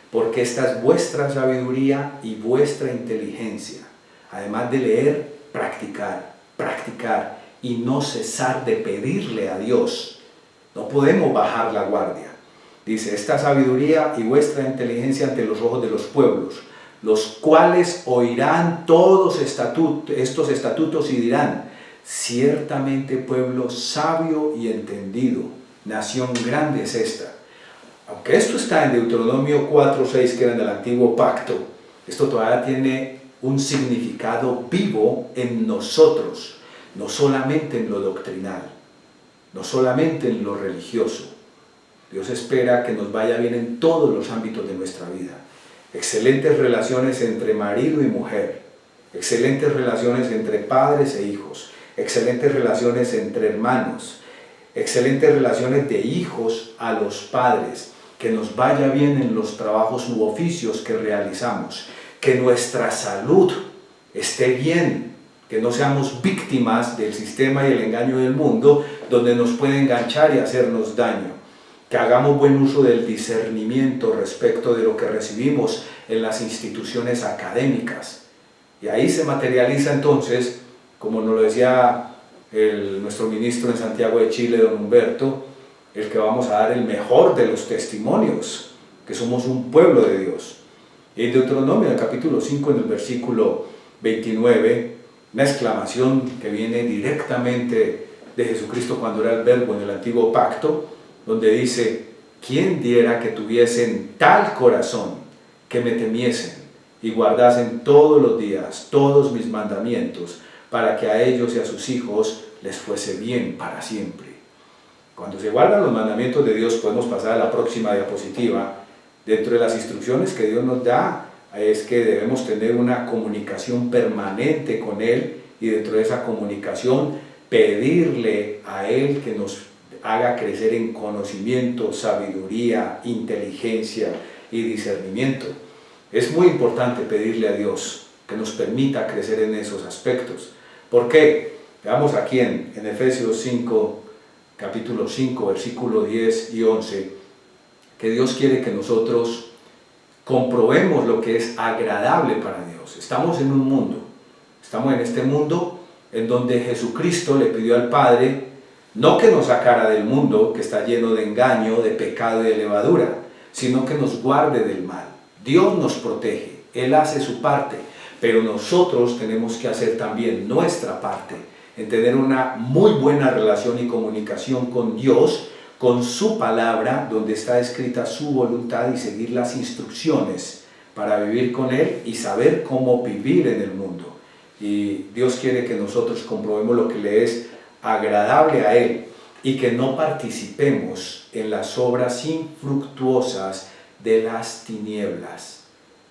porque esta es vuestra sabiduría y vuestra inteligencia. Además de leer, practicar y no cesar de pedirle a Dios. No podemos bajar la guardia. Dice, esta sabiduría y vuestra inteligencia ante los ojos de los pueblos, los cuales oirán todos estos estatutos y dirán, ciertamente pueblo sabio y entendido, nación grande es esta. Aunque esto está en Deuteronomio 4:6, que era en el antiguo pacto, esto todavía tiene un significado vivo en nosotros, no solamente en lo doctrinal, no solamente en lo religioso. Dios espera que nos vaya bien en todos los ámbitos de nuestra vida. Excelentes relaciones entre marido y mujer, excelentes relaciones entre padres e hijos, excelentes relaciones entre hermanos, excelentes relaciones de hijos a los padres, que nos vaya bien en los trabajos u oficios que realizamos, que nuestra salud esté bien, que no seamos víctimas del sistema y el engaño del mundo, donde nos puede enganchar y hacernos daño. Que hagamos buen uso del discernimiento respecto de lo que recibimos en las instituciones académicas. Y ahí se materializa entonces, como nos lo decía nuestro ministro en Santiago de Chile, don Humberto, el que vamos a dar el mejor de los testimonios, que somos un pueblo de Dios. Y en Deuteronomio, en el capítulo 5, en el versículo 29, una exclamación que viene directamente de Jesucristo cuando era el verbo en el antiguo pacto, donde dice, ¿quién diera que tuviesen tal corazón que me temiesen y guardasen todos los días todos mis mandamientos, para que a ellos y a sus hijos les fuese bien para siempre? Cuando se guardan los mandamientos de Dios, podemos pasar a la próxima diapositiva. Dentro de las instrucciones que Dios nos da, es que debemos tener una comunicación permanente con Él, y dentro de esa comunicación pedirle a Él que nos haga crecer en conocimiento, sabiduría, inteligencia y discernimiento. Es muy importante pedirle a Dios que nos permita crecer en esos aspectos. ¿Por qué? Veamos aquí en Efesios 5, capítulo 5, versículo 10 y 11, que Dios quiere que nosotros comprobemos lo que es agradable para Dios. Estamos en un mundo, estamos en este mundo en donde Jesucristo le pidió al Padre no que nos sacara del mundo que está lleno de engaño, de pecado y de levadura, sino que nos guarde del mal. Dios nos protege, Él hace su parte, pero nosotros tenemos que hacer también nuestra parte, en tener una muy buena relación y comunicación con Dios, con su palabra, donde está escrita su voluntad, y seguir las instrucciones para vivir con Él y saber cómo vivir en el mundo. Y Dios quiere que nosotros comprobemos lo que le es agradable a Él y que no participemos en las obras infructuosas de las tinieblas.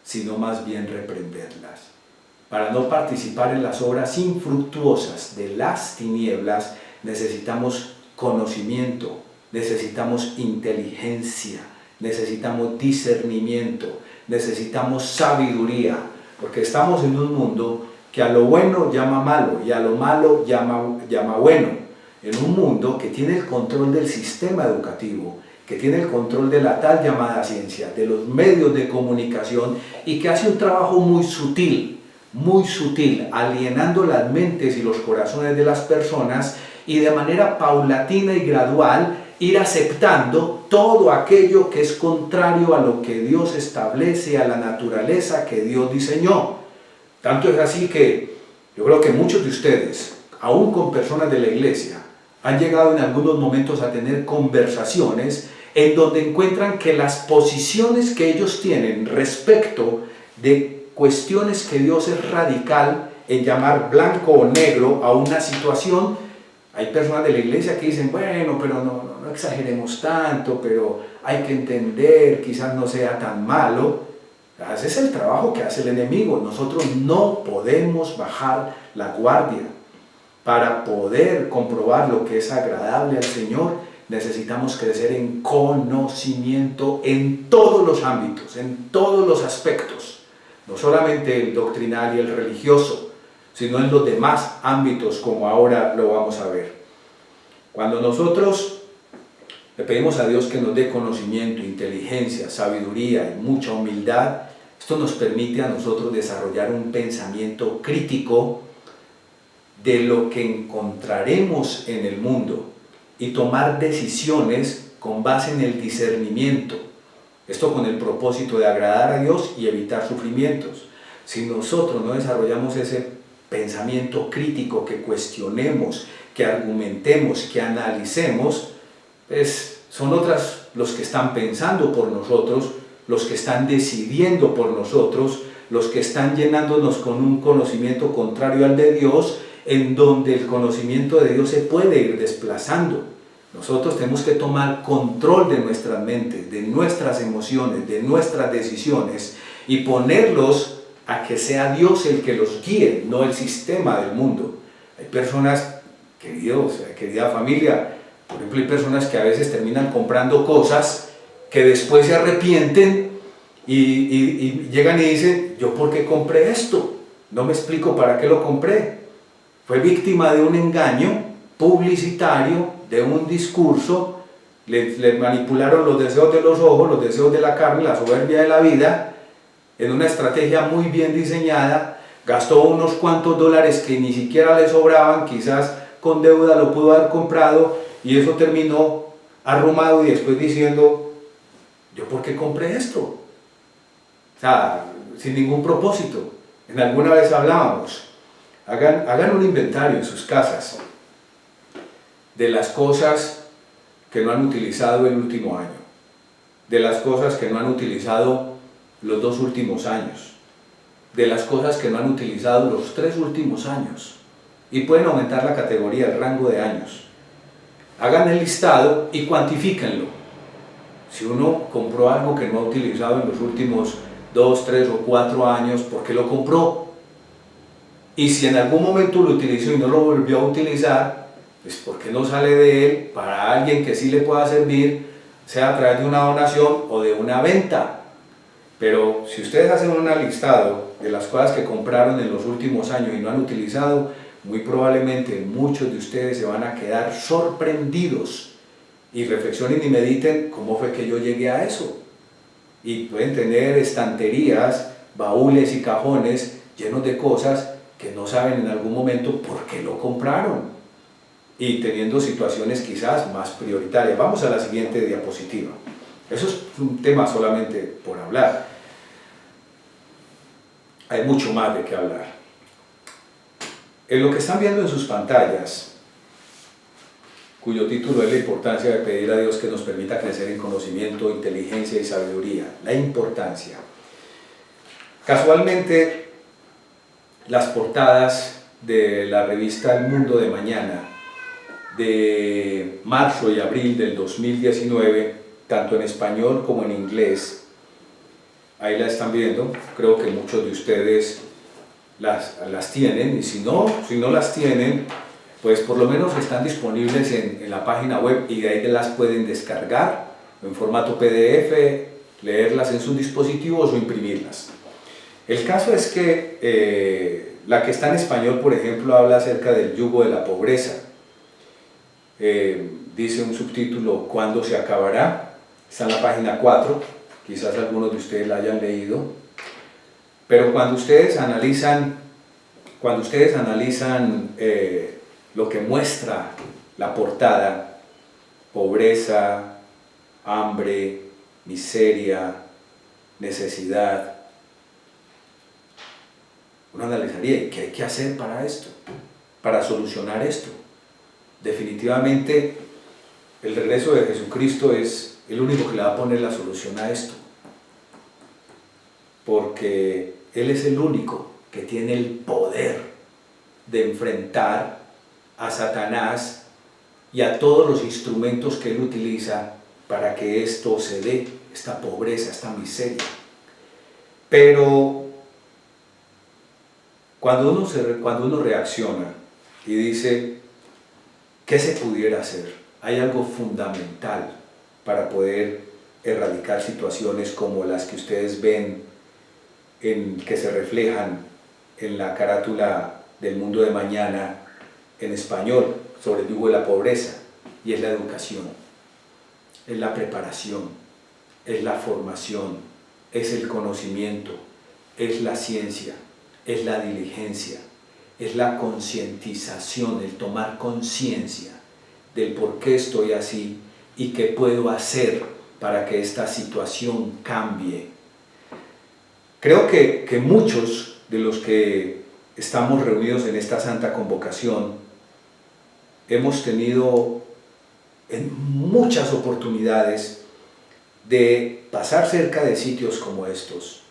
sino más bien reprenderlas. Para no participar en las obras infructuosas de las tinieblas, necesitamos conocimiento, necesitamos inteligencia, necesitamos discernimiento, necesitamos sabiduría, porque estamos en un mundo que a lo bueno llama malo y a lo malo llama bueno, en un mundo que tiene el control del sistema educativo, que tiene el control de la tal llamada ciencia, de los medios de comunicación y que hace un trabajo muy sutil, alienando las mentes y los corazones de las personas y de manera paulatina y gradual ir aceptando todo aquello que es contrario a lo que Dios establece, a la naturaleza que Dios diseñó. Tanto es así que yo creo que muchos de ustedes, aún con personas de la iglesia, han llegado en algunos momentos a tener conversaciones en donde encuentran que las posiciones que ellos tienen respecto de cuestiones que Dios es radical en llamar blanco o negro a una situación, hay personas de la iglesia que dicen, bueno, pero no exageremos tanto, pero hay que entender, quizás no sea tan malo. Ese es el trabajo que hace el enemigo. Nosotros no podemos bajar la guardia. Para poder comprobar lo que es agradable al Señor, necesitamos crecer en conocimiento en todos los ámbitos, en todos los aspectos, no solamente el doctrinal y el religioso, sino en los demás ámbitos, como ahora lo vamos a ver. Cuando nosotros le pedimos a Dios que nos dé conocimiento, inteligencia, sabiduría y mucha humildad, esto nos permite a nosotros desarrollar un pensamiento crítico de lo que encontraremos en el mundo y tomar decisiones con base en el discernimiento. Esto con el propósito de agradar a Dios y evitar sufrimientos. Si nosotros no desarrollamos ese pensamiento crítico, que cuestionemos, que argumentemos, que analicemos, pues son otras los que están pensando por nosotros, los que están decidiendo por nosotros, los que están llenándonos con un conocimiento contrario al de Dios, en donde el conocimiento de Dios se puede ir desplazando. Nosotros tenemos que tomar control de nuestras mentes, de nuestras emociones, de nuestras decisiones y ponerlos a que sea Dios el que los guíe, no el sistema del mundo. Hay personas, querida familia, por ejemplo, hay personas que a veces terminan comprando cosas que después se arrepienten y llegan y dicen, ¿yo por qué compré esto? No me explico para qué lo compré. Fue víctima de un engaño publicitario, de un discurso, le manipularon los deseos de los ojos, los deseos de la carne, la soberbia de la vida, en una estrategia muy bien diseñada, gastó unos cuantos dólares que ni siquiera le sobraban, quizás con deuda lo pudo haber comprado, y eso terminó arrumado y después diciendo, ¿yo por qué compré esto? O sea, sin ningún propósito. En alguna vez hablábamos, hagan un inventario en sus casas de las cosas que no han utilizado el último año, de las cosas que no han utilizado los 2 últimos años, de las cosas que no han utilizado los 3 últimos años, y pueden aumentar la categoría, el rango de años. Hagan el listado y cuantifíquenlo. Si uno compró algo que no ha utilizado en los últimos 2, 3 o 4 años, ¿por qué lo compró? Y si en algún momento lo utilizó y no lo volvió a utilizar, pues ¿por qué no sale de él para alguien que sí le pueda servir, sea a través de una donación o de una venta? Pero si ustedes hacen un listado de las cosas que compraron en los últimos años y no han utilizado, muy probablemente muchos de ustedes se van a quedar sorprendidos y reflexionen y mediten cómo fue que yo llegué a eso. Y pueden tener estanterías, baúles y cajones llenos de cosas que no saben en algún momento por qué lo compraron, y teniendo situaciones quizás más prioritarias. Vamos a la siguiente diapositiva. Eso es un tema solamente por hablar. Hay mucho más de qué hablar. En lo que están viendo en sus pantallas, cuyo título es la importancia de pedir a Dios que nos permita crecer en conocimiento, inteligencia y sabiduría. La importancia. Casualmente, las portadas de la revista El Mundo de Mañana, de marzo y abril del 2019, tanto en español como en inglés, ahí la están viendo, creo que muchos de ustedes las tienen, y si no las tienen, pues por lo menos están disponibles en la página web y de ahí las pueden descargar en formato PDF, leerlas en sus dispositivos o imprimirlas. El caso es que la que está en español, por ejemplo, habla acerca del yugo de la pobreza. Dice un subtítulo, ¿cuándo se acabará? Está en la página 4, quizás algunos de ustedes la hayan leído. Pero cuando ustedes analizan lo que muestra la portada, pobreza, hambre, miseria, necesidad, uno analizaría, ¿qué hay que hacer para esto? Para solucionar esto. Definitivamente, el regreso de Jesucristo es el único que le va a poner la solución a esto. Porque Él es el único que tiene el poder de enfrentar a Satanás y a todos los instrumentos que Él utiliza para que esto se dé, esta pobreza, esta miseria. Pero cuando uno reacciona y dice, ¿qué se pudiera hacer? Hay algo fundamental para poder erradicar situaciones como las que ustedes ven, que se reflejan en la carátula del Mundo de Mañana en español sobre el yugo de la pobreza, y es la educación, es la preparación, es la formación, es el conocimiento, es la ciencia, es la diligencia, es la concientización, el tomar conciencia del por qué estoy así y qué puedo hacer para que esta situación cambie. Creo que muchos de los que estamos reunidos en esta santa convocación hemos tenido en muchas oportunidades de pasar cerca de sitios como estos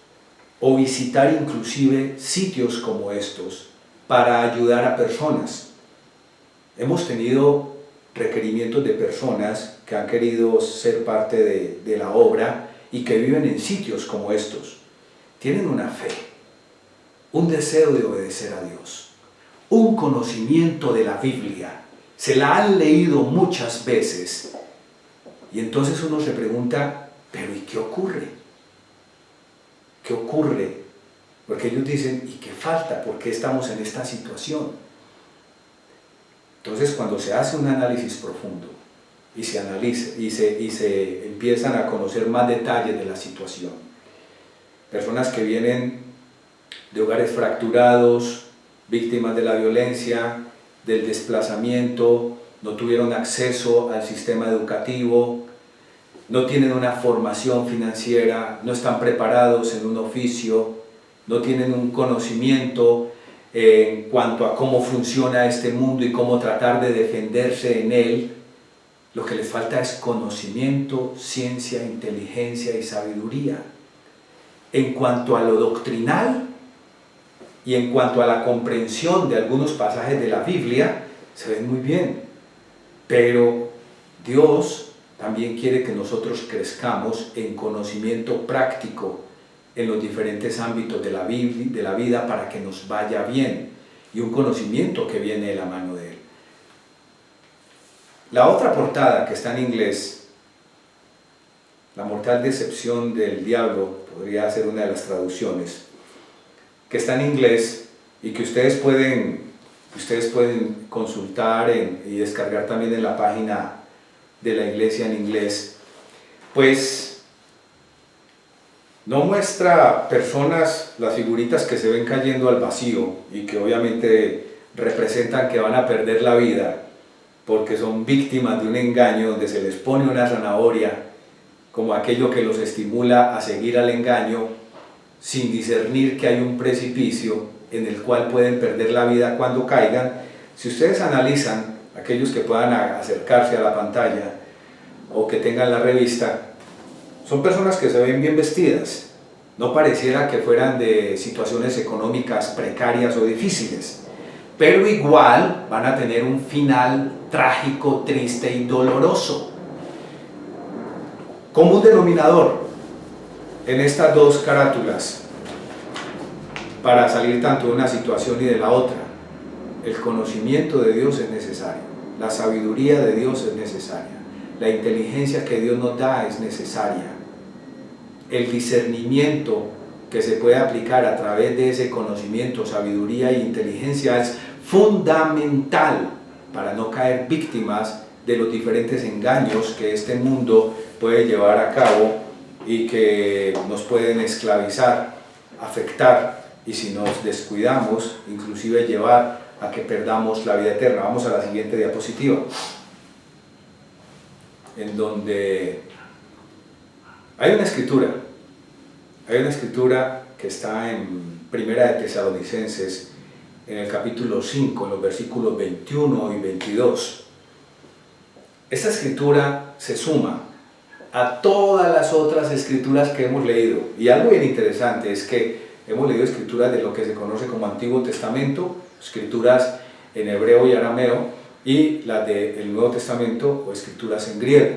o visitar inclusive sitios como estos para ayudar a personas. Hemos tenido requerimientos de personas que han querido ser parte de la obra y que viven en sitios como estos. Tienen una fe, un deseo de obedecer a Dios, un conocimiento de la Biblia, se la han leído muchas veces y entonces uno se pregunta, ¿pero y qué ocurre? ¿Qué ocurre? Porque ellos dicen, ¿y qué falta? ¿Por qué estamos en esta situación? Entonces cuando se hace un análisis profundo y se analiza y se empiezan a conocer más detalles de la situación, personas que vienen de hogares fracturados, víctimas de la violencia, del desplazamiento, no tuvieron acceso al sistema educativo, no tienen una formación financiera, no están preparados en un oficio, no tienen un conocimiento en cuanto a cómo funciona este mundo y cómo tratar de defenderse en él. Lo que les falta es conocimiento, ciencia, inteligencia y sabiduría. En cuanto a lo doctrinal y en cuanto a la comprensión de algunos pasajes de la Biblia, se ven muy bien, pero Dios también quiere que nosotros crezcamos en conocimiento práctico en los diferentes ámbitos de la vida para que nos vaya bien, y un conocimiento que viene de la mano de Él. La otra portada, que está en inglés, La mortal decepción del diablo, podría ser una de las traducciones, que está en inglés y que ustedes pueden consultar y descargar también en la página de la iglesia en inglés, pues no muestra personas, las figuritas que se ven cayendo al vacío y que obviamente representan que van a perder la vida porque son víctimas de un engaño donde se les pone una zanahoria como aquello que los estimula a seguir al engaño sin discernir que hay un precipicio en el cual pueden perder la vida cuando caigan. Si ustedes analizan, aquellos que puedan acercarse a la pantalla o que tengan la revista, son personas que se ven bien vestidas, no pareciera que fueran de situaciones económicas precarias o difíciles, pero igual van a tener un final trágico, triste y doloroso. Común denominador, en estas dos carátulas para salir tanto de una situación y de la otra. El conocimiento de Dios es necesario, la sabiduría de Dios es necesaria, la inteligencia que Dios nos da es necesaria, el discernimiento que se puede aplicar a través de ese conocimiento, sabiduría e inteligencia es fundamental para no caer víctimas de los diferentes engaños que este mundo puede llevar a cabo y que nos pueden esclavizar, afectar y si nos descuidamos, inclusive llevar a que perdamos la vida eterna. Vamos a la siguiente diapositiva, en donde hay una escritura que está en Primera de Tesalonicenses, en el capítulo 5, en los versículos 21 y 22. Esta escritura se suma a todas las otras escrituras que hemos leído. Y algo bien interesante es que hemos leído escrituras de lo que se conoce como Antiguo Testamento, escrituras en hebreo y arameo, y las del Nuevo Testamento o escrituras en griego.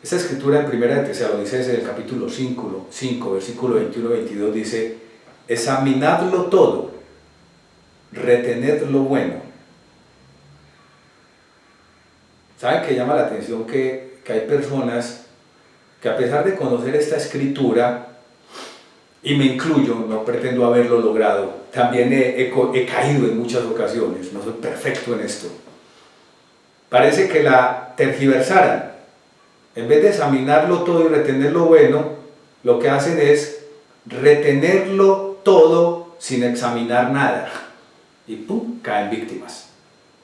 Esta escritura en Primera de Tesalonicenses, en el capítulo 5, versículo 21 y 22 dice: examinadlo todo, retened lo bueno. ¿Saben que llama la atención que hay personas que, a pesar de conocer esta escritura, y me incluyo, no pretendo haberlo logrado, también he caído en muchas ocasiones, no soy perfecto en esto, parece que la tergiversaran? En vez de examinarlo todo y retener lo bueno, lo que hacen es retenerlo todo sin examinar nada. Y ¡pum!, caen víctimas.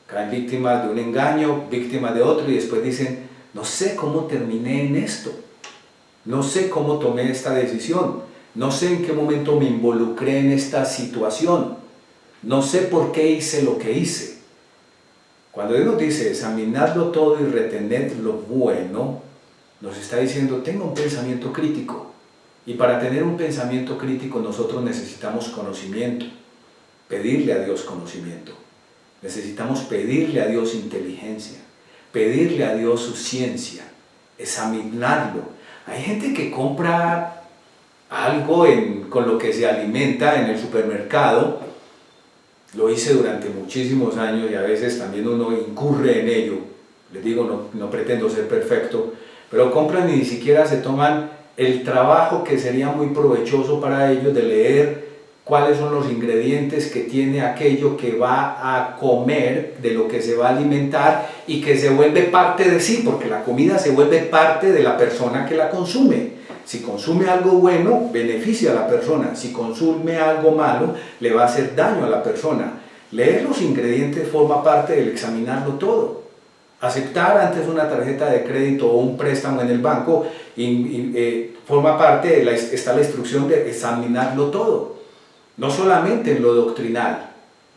Caen víctimas de un engaño, víctimas de otro, y después dicen: no sé cómo terminé en esto, no sé cómo tomé esta decisión, no sé en qué momento me involucré en esta situación, no sé por qué hice lo que hice. Cuando Dios nos dice examinadlo todo y retened lo bueno, nos está diciendo: tenga un pensamiento crítico. Y para tener un pensamiento crítico nosotros necesitamos conocimiento, pedirle a Dios conocimiento. Necesitamos pedirle a Dios inteligencia, pedirle a Dios su ciencia, examinarlo. Hay gente que compra algo con lo que se alimenta en el supermercado. Lo hice durante muchísimos años y a veces también uno incurre en ello. Les digo, no pretendo ser perfecto, pero compran y ni siquiera se toman el trabajo que sería muy provechoso para ellos de leer cuáles son los ingredientes que tiene aquello que va a comer, de lo que se va a alimentar, y que se vuelve parte de sí, porque la comida se vuelve parte de la persona que la consume. Si consume algo bueno, beneficia a la persona. Si consume algo malo, le va a hacer daño a la persona. Leer los ingredientes forma parte del examinarlo todo. Aceptar antes una tarjeta de crédito o un préstamo en el banco forma parte, está la instrucción de examinarlo todo. No solamente en lo doctrinal,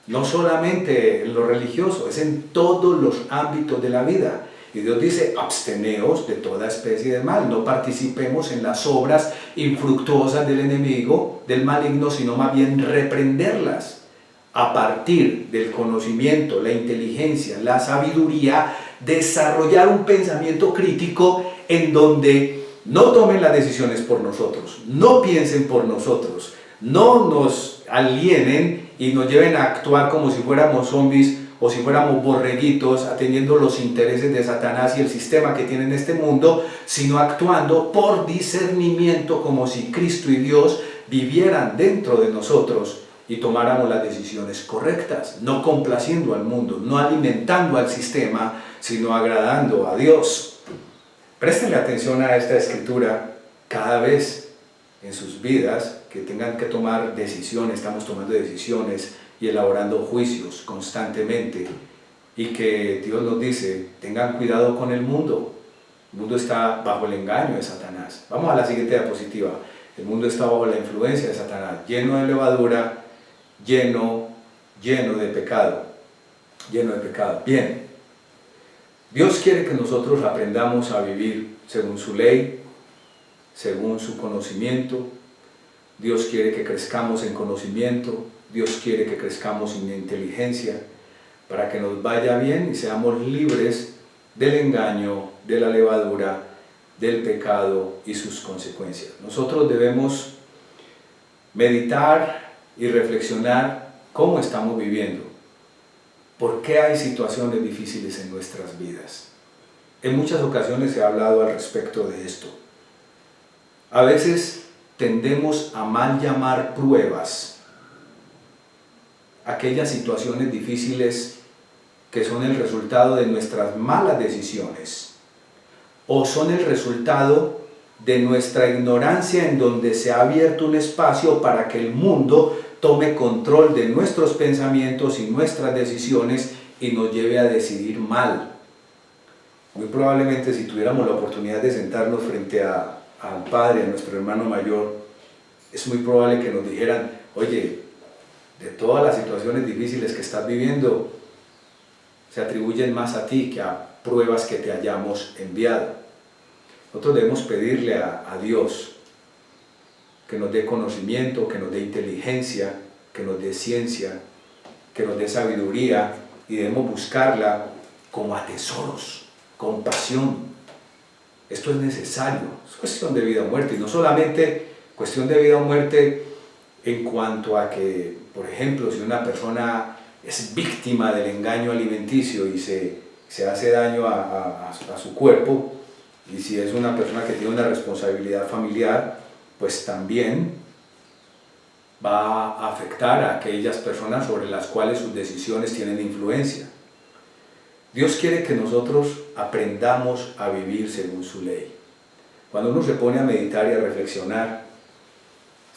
no solamente en lo religioso, es en todos los ámbitos de la vida. Y Dios dice: absteneos de toda especie de mal, no participemos en las obras infructuosas del enemigo, del maligno, sino más bien reprenderlas. A partir del conocimiento, la inteligencia, la sabiduría, desarrollar un pensamiento crítico en donde no tomen las decisiones por nosotros, no piensen por nosotros, no nos alienen y nos lleven a actuar como si fuéramos zombies o si fuéramos borreguitos atendiendo los intereses de Satanás y el sistema que tiene en este mundo, sino actuando por discernimiento, como si Cristo y Dios vivieran dentro de nosotros y tomáramos las decisiones correctas, no complaciendo al mundo, no alimentando al sistema, sino agradando a Dios. Préstenle atención a esta escritura cada vez en sus vidas, que tengan que tomar decisiones, estamos tomando decisiones y elaborando juicios constantemente, y que Dios nos dice: tengan cuidado con el mundo está bajo el engaño de Satanás. Vamos a la siguiente diapositiva. El mundo está bajo la influencia de Satanás, lleno de levadura, lleno de pecado, Bien, Dios quiere que nosotros aprendamos a vivir según su ley, según su conocimiento. Dios quiere que crezcamos en conocimiento, Dios quiere que crezcamos en inteligencia, para que nos vaya bien y seamos libres del engaño, de la levadura del pecado y sus consecuencias. Nosotros debemos meditar y reflexionar cómo estamos viviendo, por qué hay situaciones difíciles en nuestras vidas. En muchas ocasiones se ha hablado al respecto de esto. A veces tendemos a mal llamar pruebas aquellas situaciones difíciles que son el resultado de nuestras malas decisiones o son el resultado de nuestra ignorancia, en donde se ha abierto un espacio para que el mundo tome control de nuestros pensamientos y nuestras decisiones y nos lleve a decidir mal. Muy probablemente, si tuviéramos la oportunidad de sentarnos frente al padre, a nuestro hermano mayor, es muy probable que nos dijeran: oye, de todas las situaciones difíciles que estás viviendo, se atribuyen más a ti que a pruebas que te hayamos enviado. Nosotros debemos pedirle a Dios que nos dé conocimiento, que nos dé inteligencia, que nos dé ciencia, que nos dé sabiduría, y debemos buscarla como a tesoros, con pasión. Esto es necesario, es cuestión de vida o muerte, y no solamente cuestión de vida o muerte en cuanto a que, por ejemplo, si una persona es víctima del engaño alimenticio y se hace daño a su cuerpo, y si es una persona que tiene una responsabilidad familiar, pues también va a afectar a aquellas personas sobre las cuales sus decisiones tienen influencia. Dios quiere que nosotros aprendamos a vivir según su ley. Cuando uno se pone a meditar y a reflexionar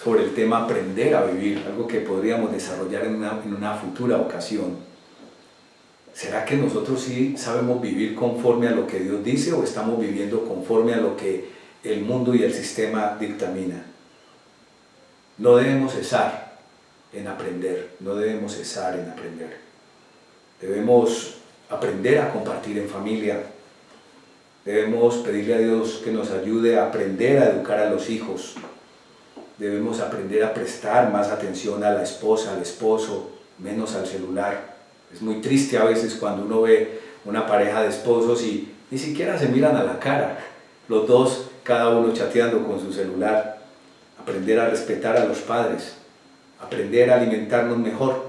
sobre el tema aprender a vivir, algo que podríamos desarrollar en una futura ocasión, ¿será que nosotros sí sabemos vivir conforme a lo que Dios dice, o estamos viviendo conforme a lo que el mundo y el sistema dictamina? No debemos cesar en aprender, no debemos cesar en aprender. Debemos aprender a compartir en familia. Debemos pedirle a Dios que nos ayude a aprender a educar a los hijos. Debemos aprender a prestar más atención a la esposa, al esposo, menos al celular. Es muy triste a veces cuando uno ve una pareja de esposos y ni siquiera se miran a la cara, los dos, cada uno chateando con su celular. Aprender a respetar a los padres, aprender a alimentarnos mejor,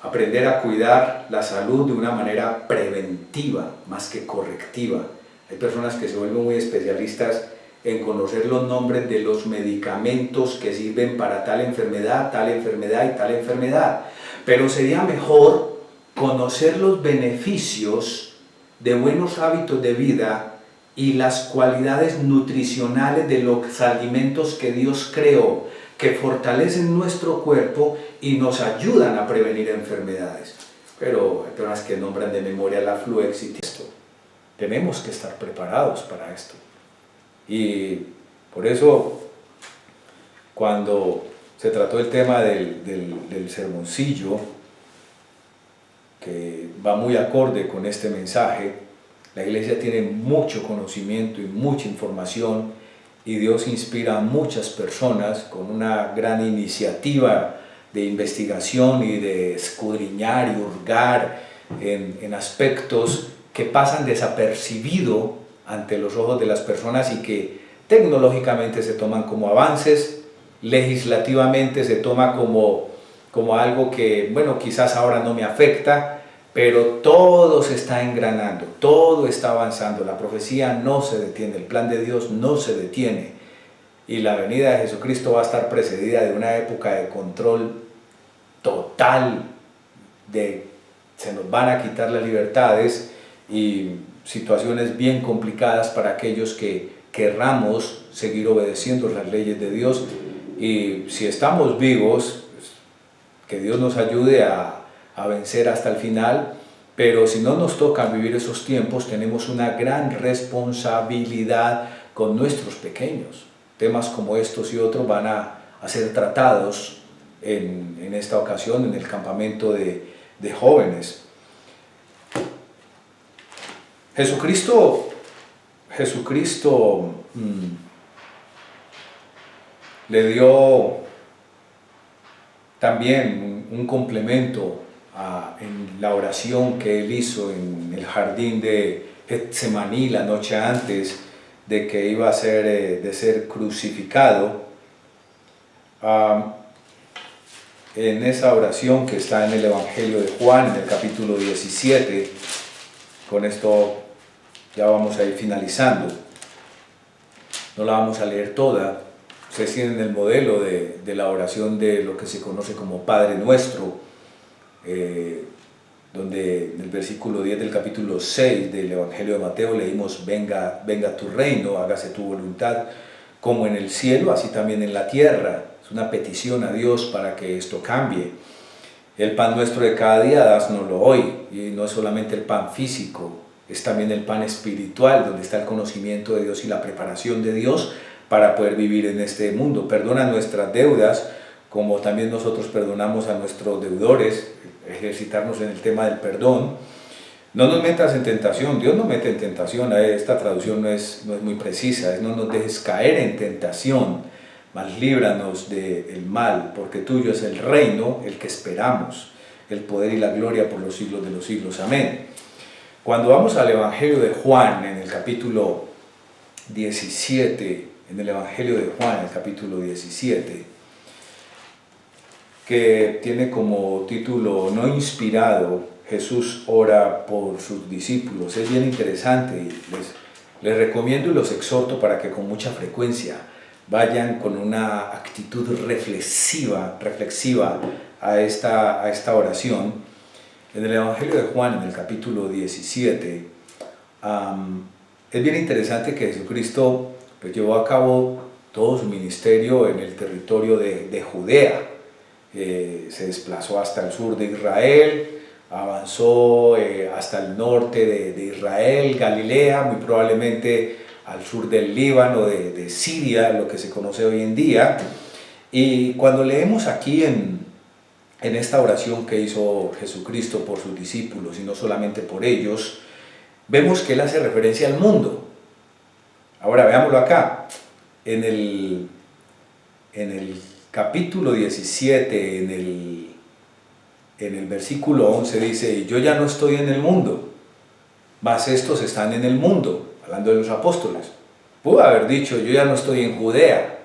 aprender a cuidar la salud de una manera preventiva más que correctiva. Hay personas que se vuelven muy especialistas en conocer los nombres de los medicamentos que sirven para tal enfermedad y tal enfermedad, pero sería mejor conocer los beneficios de buenos hábitos de vida y las cualidades nutricionales de los alimentos que Dios creó, que fortalecen nuestro cuerpo y nos ayudan a prevenir enfermedades. Pero hay personas que nombran de memoria la Fluexit. Tenemos que estar preparados para esto. Y por eso, cuando se trató el tema del sermoncillo, que va muy acorde con este mensaje, la iglesia tiene mucho conocimiento y mucha información, y Dios inspira a muchas personas con una gran iniciativa de investigación y de escudriñar y hurgar en aspectos que pasan desapercibido ante los ojos de las personas y que tecnológicamente se toman como avances, legislativamente se toma como algo que, bueno, quizás ahora no me afecta, pero todo se está engranando, todo está avanzando, la profecía no se detiene, el plan de Dios no se detiene, y la venida de Jesucristo va a estar precedida de una época de control total, se nos van a quitar las libertades y situaciones bien complicadas para aquellos que querramos seguir obedeciendo las leyes de Dios. Y si estamos vivos, que Dios nos ayude a vencer hasta el final, pero si no nos toca vivir esos tiempos, tenemos una gran responsabilidad con nuestros pequeños. Temas como estos y otros van a ser tratados en esta ocasión en el campamento de jóvenes. Jesucristo le dio también un complemento en la oración que él hizo en el jardín de Getsemaní la noche antes de que iba a ser, de ser crucificado, en esa oración que está en el Evangelio de Juan, en el capítulo 17, con esto ya vamos a ir finalizando, no la vamos a leer toda. Ustedes tienen el modelo de la oración de lo que se conoce como Padre Nuestro, donde en el versículo 10 del capítulo 6 del Evangelio de Mateo leímos: venga tu reino, hágase tu voluntad, como en el cielo, así también en la tierra. Es una petición a Dios para que esto cambie. El pan nuestro de cada día, dásnoslo hoy, y no es solamente el pan físico, es también el pan espiritual, donde está el conocimiento de Dios y la preparación de Dios para poder vivir en este mundo. Perdona nuestras deudas, como también nosotros perdonamos a nuestros deudores, ejercitarnos en el tema del perdón. No nos metas en tentación, Dios no mete en tentación, esta traducción no es muy precisa, es: no nos dejes caer en tentación, mas líbranos del mal, porque tuyo es el reino, el que esperamos, el poder y la gloria por los siglos de los siglos. Amén. Cuando vamos al Evangelio de Juan, en el capítulo 17, en el Evangelio de Juan, el capítulo 17, que tiene como título no inspirado, Jesús ora por sus discípulos. Es bien interesante y les recomiendo y los exhorto para que con mucha frecuencia vayan con una actitud reflexiva a esta oración. En el Evangelio de Juan, en el capítulo 17, es bien interesante que Jesucristo pues llevó a cabo todo su ministerio en el territorio de Judea. Se desplazó hasta el sur de Israel, avanzó hasta el norte de Israel, Galilea, muy probablemente al sur del Líbano, de Siria, lo que se conoce hoy en día. Y cuando leemos aquí en esta oración que hizo Jesucristo por sus discípulos, y no solamente por ellos, vemos que Él hace referencia al mundo. Ahora veámoslo acá, en el capítulo 17, en el versículo 11 dice: yo ya no estoy en el mundo, mas estos están en el mundo, hablando de los apóstoles. Pudo haber dicho: yo ya no estoy en Judea,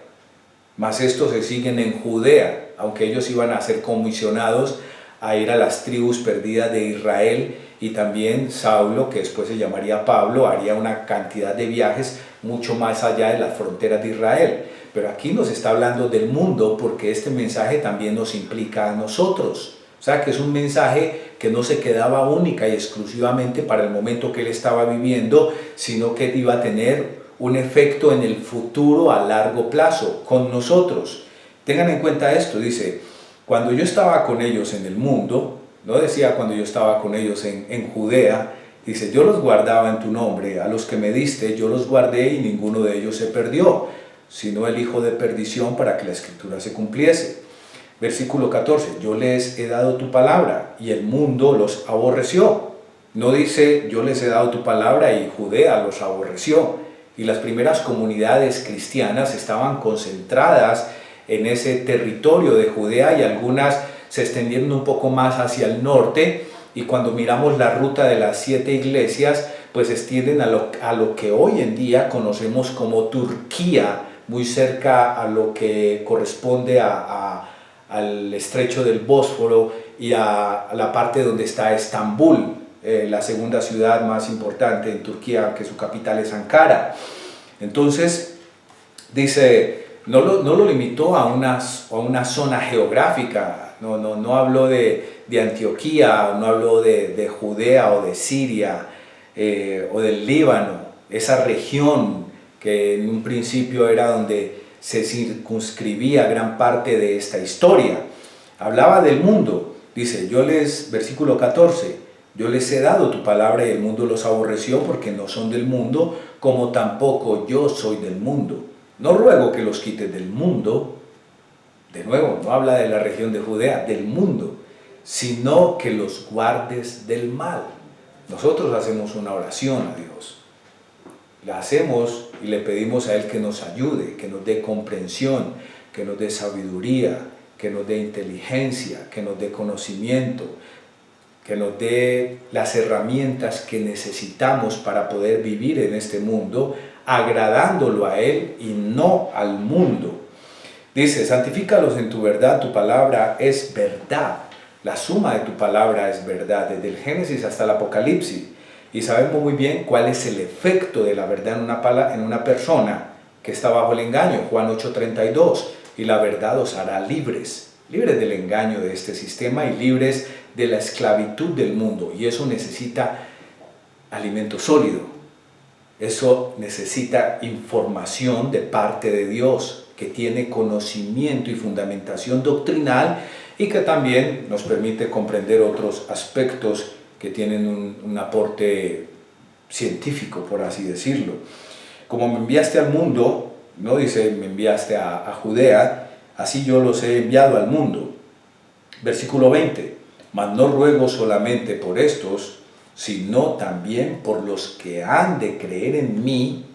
mas estos se siguen en Judea, aunque ellos iban a ser comisionados a ir a las tribus perdidas de Israel, y también Saulo, que después se llamaría Pablo, haría una cantidad de viajes mucho más allá de las fronteras de Israel. Pero aquí nos está hablando del mundo, porque este mensaje también nos implica a nosotros. O sea, que es un mensaje que no se quedaba única y exclusivamente para el momento que él estaba viviendo, sino que iba a tener un efecto en el futuro a largo plazo con nosotros. Tengan en cuenta esto, dice: cuando yo estaba con ellos en el mundo, no decía cuando yo estaba con ellos en Judea, dice: yo los guardaba en tu nombre, a los que me diste yo los guardé y ninguno de ellos se perdió, sino el hijo de perdición, para que la escritura se cumpliese. Versículo 14, yo les he dado tu palabra y el mundo los aborreció. No dice yo les he dado tu palabra y Judea los aborreció. Y las primeras comunidades cristianas estaban concentradas en ese territorio de Judea, y algunas se extendieron un poco más hacia el norte, y cuando miramos la ruta de las 7 iglesias, pues se extienden a lo que hoy en día conocemos como Turquía, muy cerca a lo que corresponde al estrecho del Bósforo y a la parte donde está Estambul, la segunda ciudad más importante en Turquía, que su capital es Ankara. Entonces, dice, no lo limitó a una zona geográfica, no habló de Antioquía, no habló de Judea o de Siria o del Líbano, esa región que en un principio era donde se circunscribía gran parte de esta historia. Hablaba del mundo, dice, versículo 14, yo les he dado tu palabra y el mundo los aborreció, porque no son del mundo, como tampoco yo soy del mundo. No ruego que los quites del mundo, de nuevo, no habla de la región de Judea, del mundo, sino que los guardes del mal. Nosotros hacemos una oración a Dios. La hacemos y le pedimos a Él que nos ayude, que nos dé comprensión, que nos dé sabiduría, que nos dé inteligencia, que nos dé conocimiento, que nos dé las herramientas que necesitamos para poder vivir en este mundo agradándolo a Él y no al mundo. Dice, santifícalos en tu verdad, tu palabra es verdad. La suma de tu palabra es verdad, desde el Génesis hasta el Apocalipsis. Y sabemos muy bien cuál es el efecto de la verdad en una persona que está bajo el engaño. Juan 8:32, y la verdad os hará libres, libres del engaño de este sistema y libres de la esclavitud del mundo. Y eso necesita alimento sólido, eso necesita información de parte de Dios, que tiene conocimiento y fundamentación doctrinal y que también nos permite comprender otros aspectos que tienen un aporte científico, por así decirlo. Como me enviaste al mundo, no dice me enviaste a Judea, así yo los he enviado al mundo. Versículo 20, mas no ruego solamente por estos, sino también por los que han de creer en mí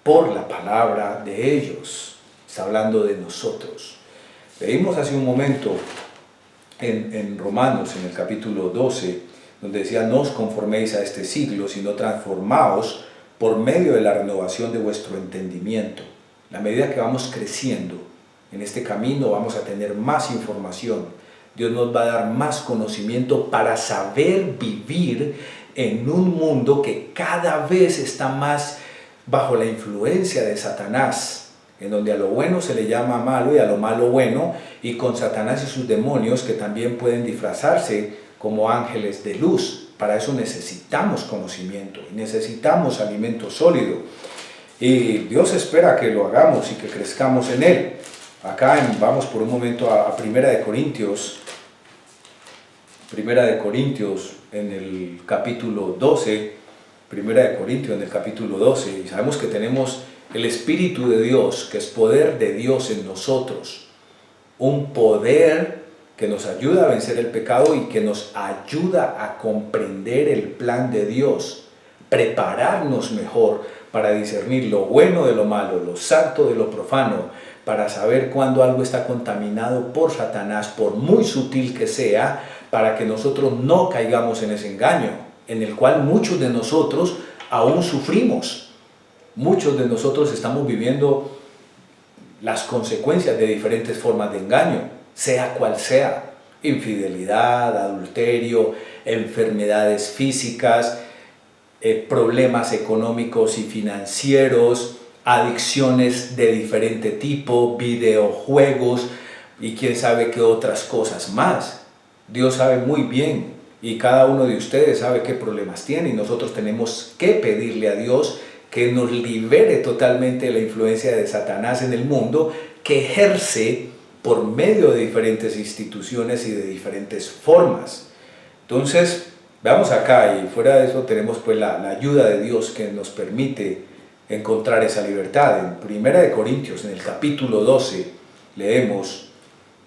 por la palabra de ellos. Está hablando de nosotros. Leímos hace un momento en Romanos, en el capítulo 12, donde decía, no os conforméis a este siglo, sino transformaos por medio de la renovación de vuestro entendimiento. A medida que vamos creciendo en este camino, vamos a tener más información. Dios nos va a dar más conocimiento para saber vivir en un mundo que cada vez está más bajo la influencia de Satanás, en donde a lo bueno se le llama malo y a lo malo bueno, y con Satanás y sus demonios que también pueden disfrazarse como ángeles de luz. Para eso necesitamos conocimiento y necesitamos alimento sólido. Y Dios espera que lo hagamos y que crezcamos en Él. Acá vamos por un momento a Primera de Corintios en el capítulo 12, Primera de Corintios en el capítulo 12, y sabemos que tenemos el Espíritu de Dios, que es poder de Dios en nosotros, un poder que nos ayuda a vencer el pecado y que nos ayuda a comprender el plan de Dios, prepararnos mejor para discernir lo bueno de lo malo, lo santo de lo profano, para saber cuándo algo está contaminado por Satanás, por muy sutil que sea, para que nosotros no caigamos en ese engaño, en el cual muchos de nosotros aún sufrimos. Muchos de nosotros estamos viviendo las consecuencias de diferentes formas de engaño, sea cual sea, infidelidad, adulterio, enfermedades físicas, problemas económicos y financieros, adicciones de diferente tipo, videojuegos y quién sabe qué otras cosas más. Dios sabe muy bien y cada uno de ustedes sabe qué problemas tiene y nosotros tenemos que pedirle a Dios que nos libere totalmente de la influencia de Satanás en el mundo, que ejerce por medio de diferentes instituciones y de diferentes formas. Entonces, veamos acá y fuera de eso tenemos pues la ayuda de Dios que nos permite encontrar esa libertad. En Primera de Corintios, en el capítulo 12, leemos,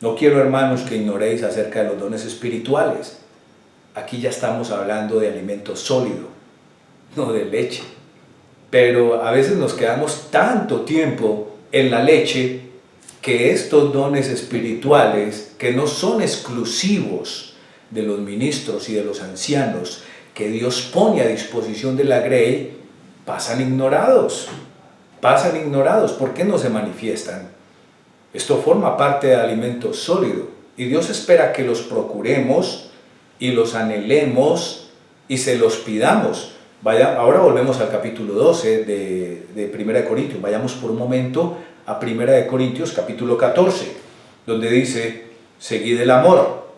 no quiero, hermanos, que ignoréis acerca de los dones espirituales. Aquí ya estamos hablando de alimento sólido, no de leche. Pero a veces nos quedamos tanto tiempo en la leche que estos dones espirituales, que no son exclusivos de los ministros y de los ancianos, que Dios pone a disposición de la grey, pasan ignorados. ¿Por qué no se manifiestan? Esto forma parte del alimento sólido y Dios espera que los procuremos y los anhelemos y se los pidamos. Ahora volvemos al capítulo 12 de 1 Corintios. Vayamos por un momento a 1 Corintios capítulo 14, donde dice, seguid el amor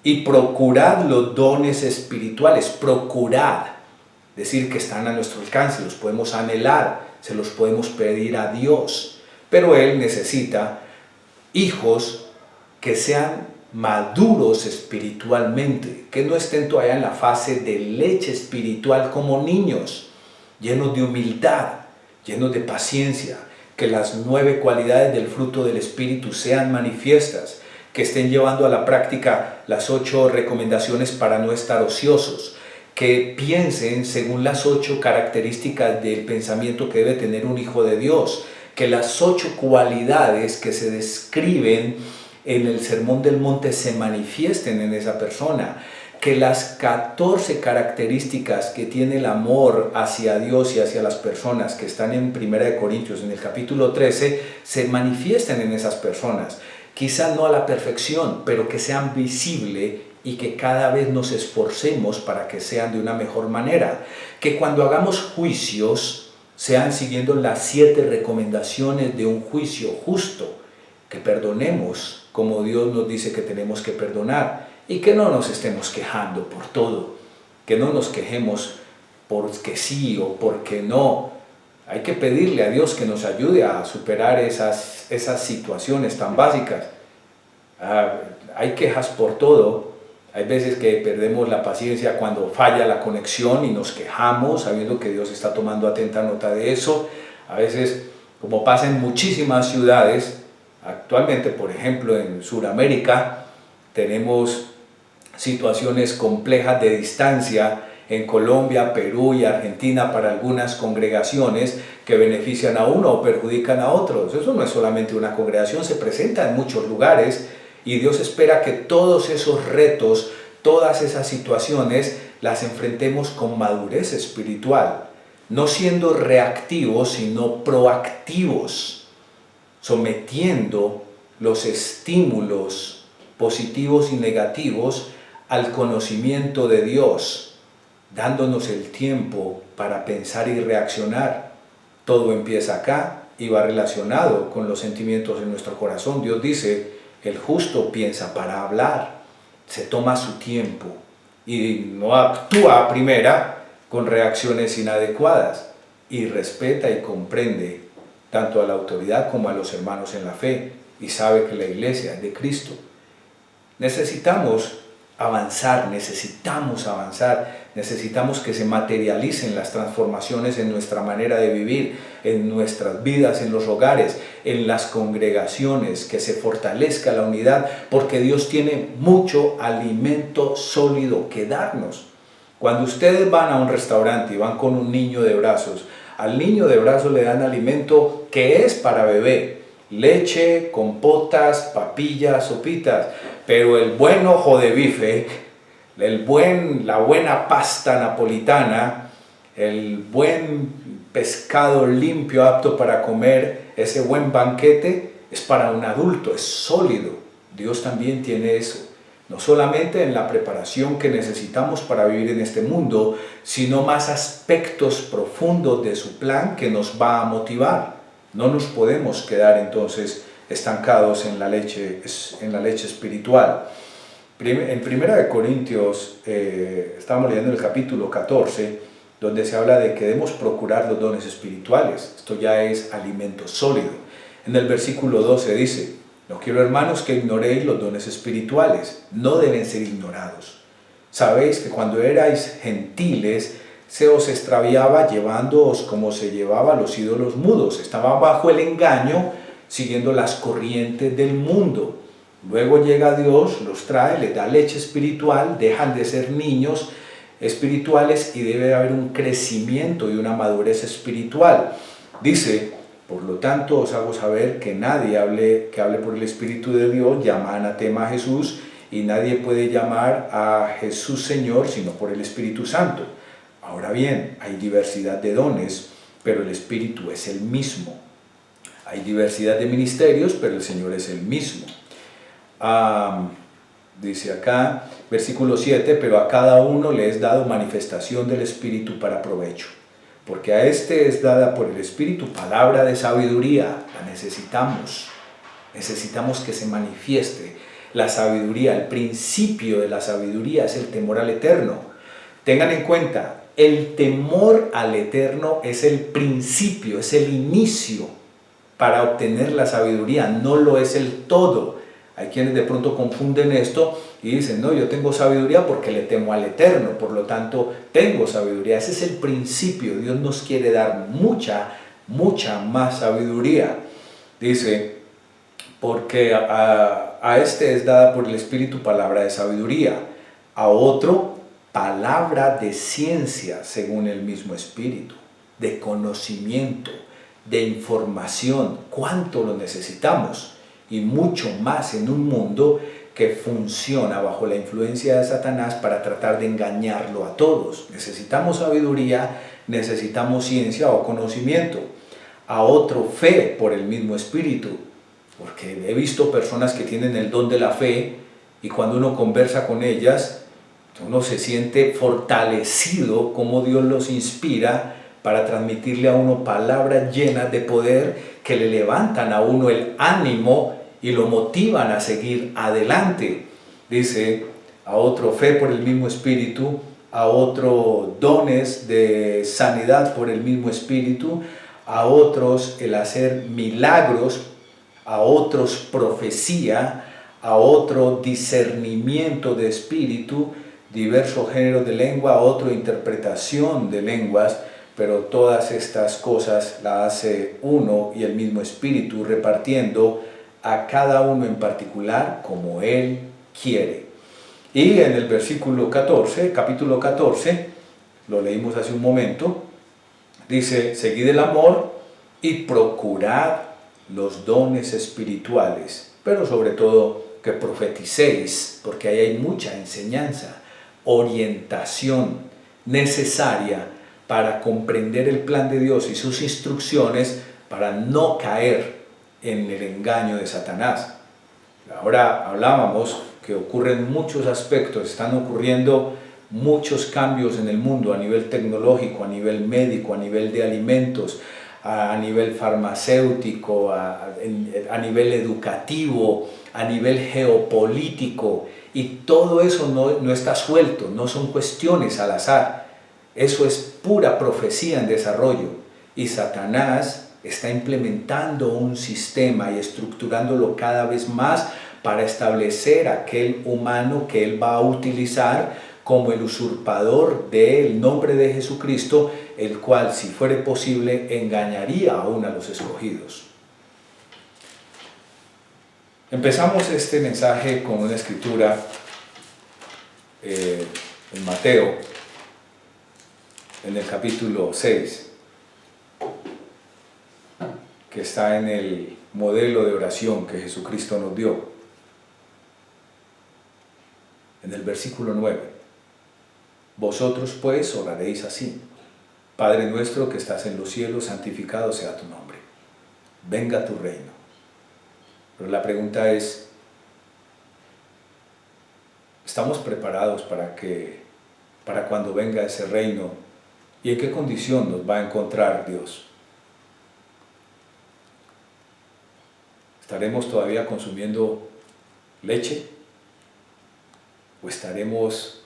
y procurad los dones espirituales. Procurad, decir que están a nuestro alcance, los podemos anhelar, se los podemos pedir a Dios. Pero Él necesita hijos que sean maduros espiritualmente, que no estén todavía en la fase de leche espiritual como niños, llenos de humildad, llenos de paciencia, que las 9 cualidades del fruto del Espíritu sean manifiestas, que estén llevando a la práctica las 8 recomendaciones para no estar ociosos, que piensen según las 8 características del pensamiento que debe tener un hijo de Dios, que las 8 cualidades que se describen en el Sermón del Monte se manifiesten en esa persona, que las 14 características que tiene el amor hacia Dios y hacia las personas que están en 1 Corintios, en el capítulo 13, se manifiesten en esas personas. Quizá no a la perfección, pero que sean visibles y que cada vez nos esforcemos para que sean de una mejor manera. Que cuando hagamos juicios, sean siguiendo las 7 recomendaciones de un juicio justo. Que perdonemos como Dios nos dice que tenemos que perdonar. Y que no nos estemos quejando por todo. Que no nos quejemos porque sí o porque no. Hay que pedirle a Dios que nos ayude a superar esas situaciones tan básicas. Hay quejas por todo. Hay veces que perdemos la paciencia cuando falla la conexión y nos quejamos, sabiendo que Dios está tomando atenta nota de eso. A veces, como pasa en muchísimas ciudades, actualmente, por ejemplo, en Sudamérica, tenemos situaciones complejas de distancia en Colombia, Perú y Argentina para algunas congregaciones que benefician a uno o perjudican a otros. Eso no es solamente una congregación, se presenta en muchos lugares y Dios espera que todos esos retos, todas esas situaciones las enfrentemos con madurez espiritual, no siendo reactivos sino proactivos, sometiendo los estímulos positivos y negativos al conocimiento de Dios, dándonos el tiempo para pensar y reaccionar. Todo empieza acá y va relacionado con los sentimientos en nuestro corazón. Dios dice, el justo piensa para hablar, se toma su tiempo y no actúa a primera con reacciones inadecuadas y respeta y comprende tanto a la autoridad como a los hermanos en la fe y sabe que la iglesia es de Cristo. Necesitamos avanzar, necesitamos que se materialicen las transformaciones en nuestra manera de vivir, en nuestras vidas, en los hogares, en las congregaciones, que se fortalezca la unidad, porque Dios tiene mucho alimento sólido que darnos. Cuando ustedes van a un restaurante y van con un niño de brazos, al niño de brazos le dan alimento que es para bebé, leche, compotas, papillas, sopitas, pero el buen ojo de bife, la buena pasta napolitana, el buen pescado limpio apto para comer, ese buen banquete es para un adulto, es sólido. Dios también tiene eso, no solamente en la preparación que necesitamos para vivir en este mundo, sino más aspectos profundos de su plan que nos va a motivar. No nos podemos quedar entonces estancados en la leche espiritual. En 1 Corintios, estamos leyendo el capítulo 14, donde se habla de que debemos procurar los dones espirituales. Esto ya es alimento sólido. En el versículo 12 dice, no quiero, hermanos, que ignoréis los dones espirituales, no deben ser ignorados. Sabéis que cuando erais gentiles, se os extraviaba llevándoos como se llevaba a los ídolos mudos. Estaban bajo el engaño, siguiendo las corrientes del mundo. Luego llega Dios, los trae, les da leche espiritual, dejan de ser niños espirituales y debe haber un crecimiento y una madurez espiritual. Dice, por lo tanto os hago saber que nadie que hable por el Espíritu de Dios llama anatema a Jesús, y nadie puede llamar a Jesús Señor sino por el Espíritu Santo. Ahora bien, hay diversidad de dones, pero el Espíritu es el mismo. Hay diversidad de ministerios, pero el Señor es el mismo. Dice acá, versículo 7, pero a cada uno le es dado manifestación del Espíritu para provecho. Porque a este es dada por el Espíritu palabra de sabiduría. La necesitamos. Necesitamos que se manifieste la sabiduría. El principio de la sabiduría es el temor al Eterno. Tengan en cuenta, el temor al Eterno es el principio, es el inicio para obtener la sabiduría, no lo es el todo. Hay quienes de pronto confunden esto y dicen, no, yo tengo sabiduría porque le temo al Eterno, por lo tanto tengo sabiduría. Ese es el principio. Dios nos quiere dar mucha más sabiduría. Dice, porque a este es dada por el Espíritu palabra de sabiduría, a otro palabra de ciencia según el mismo Espíritu, de conocimiento, de información. ¿Cuánto lo necesitamos? y mucho más en un mundo que funciona bajo la influencia de Satanás para tratar de engañarlo a todos. Necesitamos sabiduría, necesitamos ciencia o conocimiento. A otro, fe por el mismo Espíritu, porque he visto personas que tienen el don de la fe y cuando uno conversa con ellas, uno se siente fortalecido como Dios los inspira para transmitirle a uno palabras llenas de poder que le levantan a uno el ánimo y lo motivan a seguir adelante. Dice, a otro fe por el mismo Espíritu, a otro dones de sanidad por el mismo Espíritu, a otros el hacer milagros, a otros profecía, a otro discernimiento de espíritu, diversos géneros de lengua, a otro interpretación de lenguas, pero todas estas cosas las hace uno y el mismo Espíritu, repartiendo a cada uno en particular como Él quiere. Y en el versículo 14, capítulo 14, lo leímos hace un momento, dice, seguid el amor y procurad los dones espirituales, pero sobre todo que profeticéis, porque ahí hay mucha enseñanza, orientación necesaria para comprender el plan de Dios y sus instrucciones para no caer en el engaño de Satanás. Ahora hablábamos que ocurren muchos aspectos, están ocurriendo muchos cambios en el mundo a nivel tecnológico, a nivel médico, a nivel de alimentos, a nivel farmacéutico, a nivel educativo, a nivel geopolítico, y todo eso no está suelto, no son cuestiones al azar, eso es pura profecía en desarrollo, y Satanás está implementando un sistema y estructurándolo cada vez más para establecer aquel humano que él va a utilizar como el usurpador del nombre de Jesucristo, el cual, si fuere posible, engañaría aún a los escogidos. Empezamos este mensaje con una escritura en Mateo, en el capítulo 6, que está en el modelo de oración que Jesucristo nos dio. En el versículo 9, vosotros pues oraréis así: Padre nuestro que estás en los cielos, santificado sea tu nombre, venga tu reino. Pero la pregunta es, ¿estamos preparados para cuando venga ese reino? ¿Y en qué condición nos va a encontrar Dios? ¿Estaremos todavía consumiendo leche? ¿O estaremos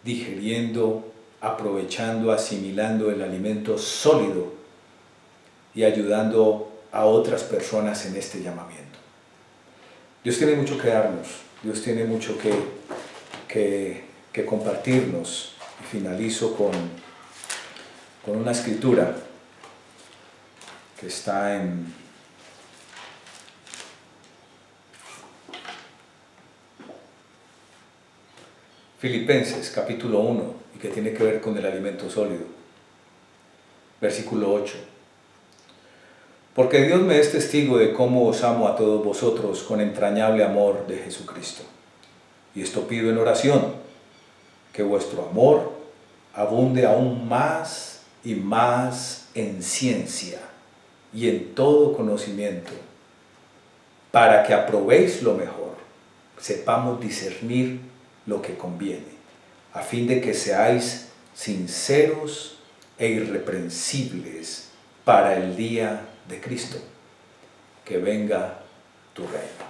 digiriendo, aprovechando, asimilando el alimento sólido y ayudando a otras personas en este llamamiento? Dios tiene mucho que darnos, Dios tiene mucho que compartirnos. Y finalizo con una escritura que está en Filipenses capítulo 1 y que tiene que ver con el alimento sólido. Versículo 8. Porque Dios me es testigo de cómo os amo a todos vosotros con entrañable amor de Jesucristo. Y esto pido en oración, que vuestro amor abunde aún más y más en ciencia y en todo conocimiento, para que aprobéis lo mejor, sepamos discernir lo que conviene, a fin de que seáis sinceros e irreprensibles para el día de Cristo, que venga tu reino.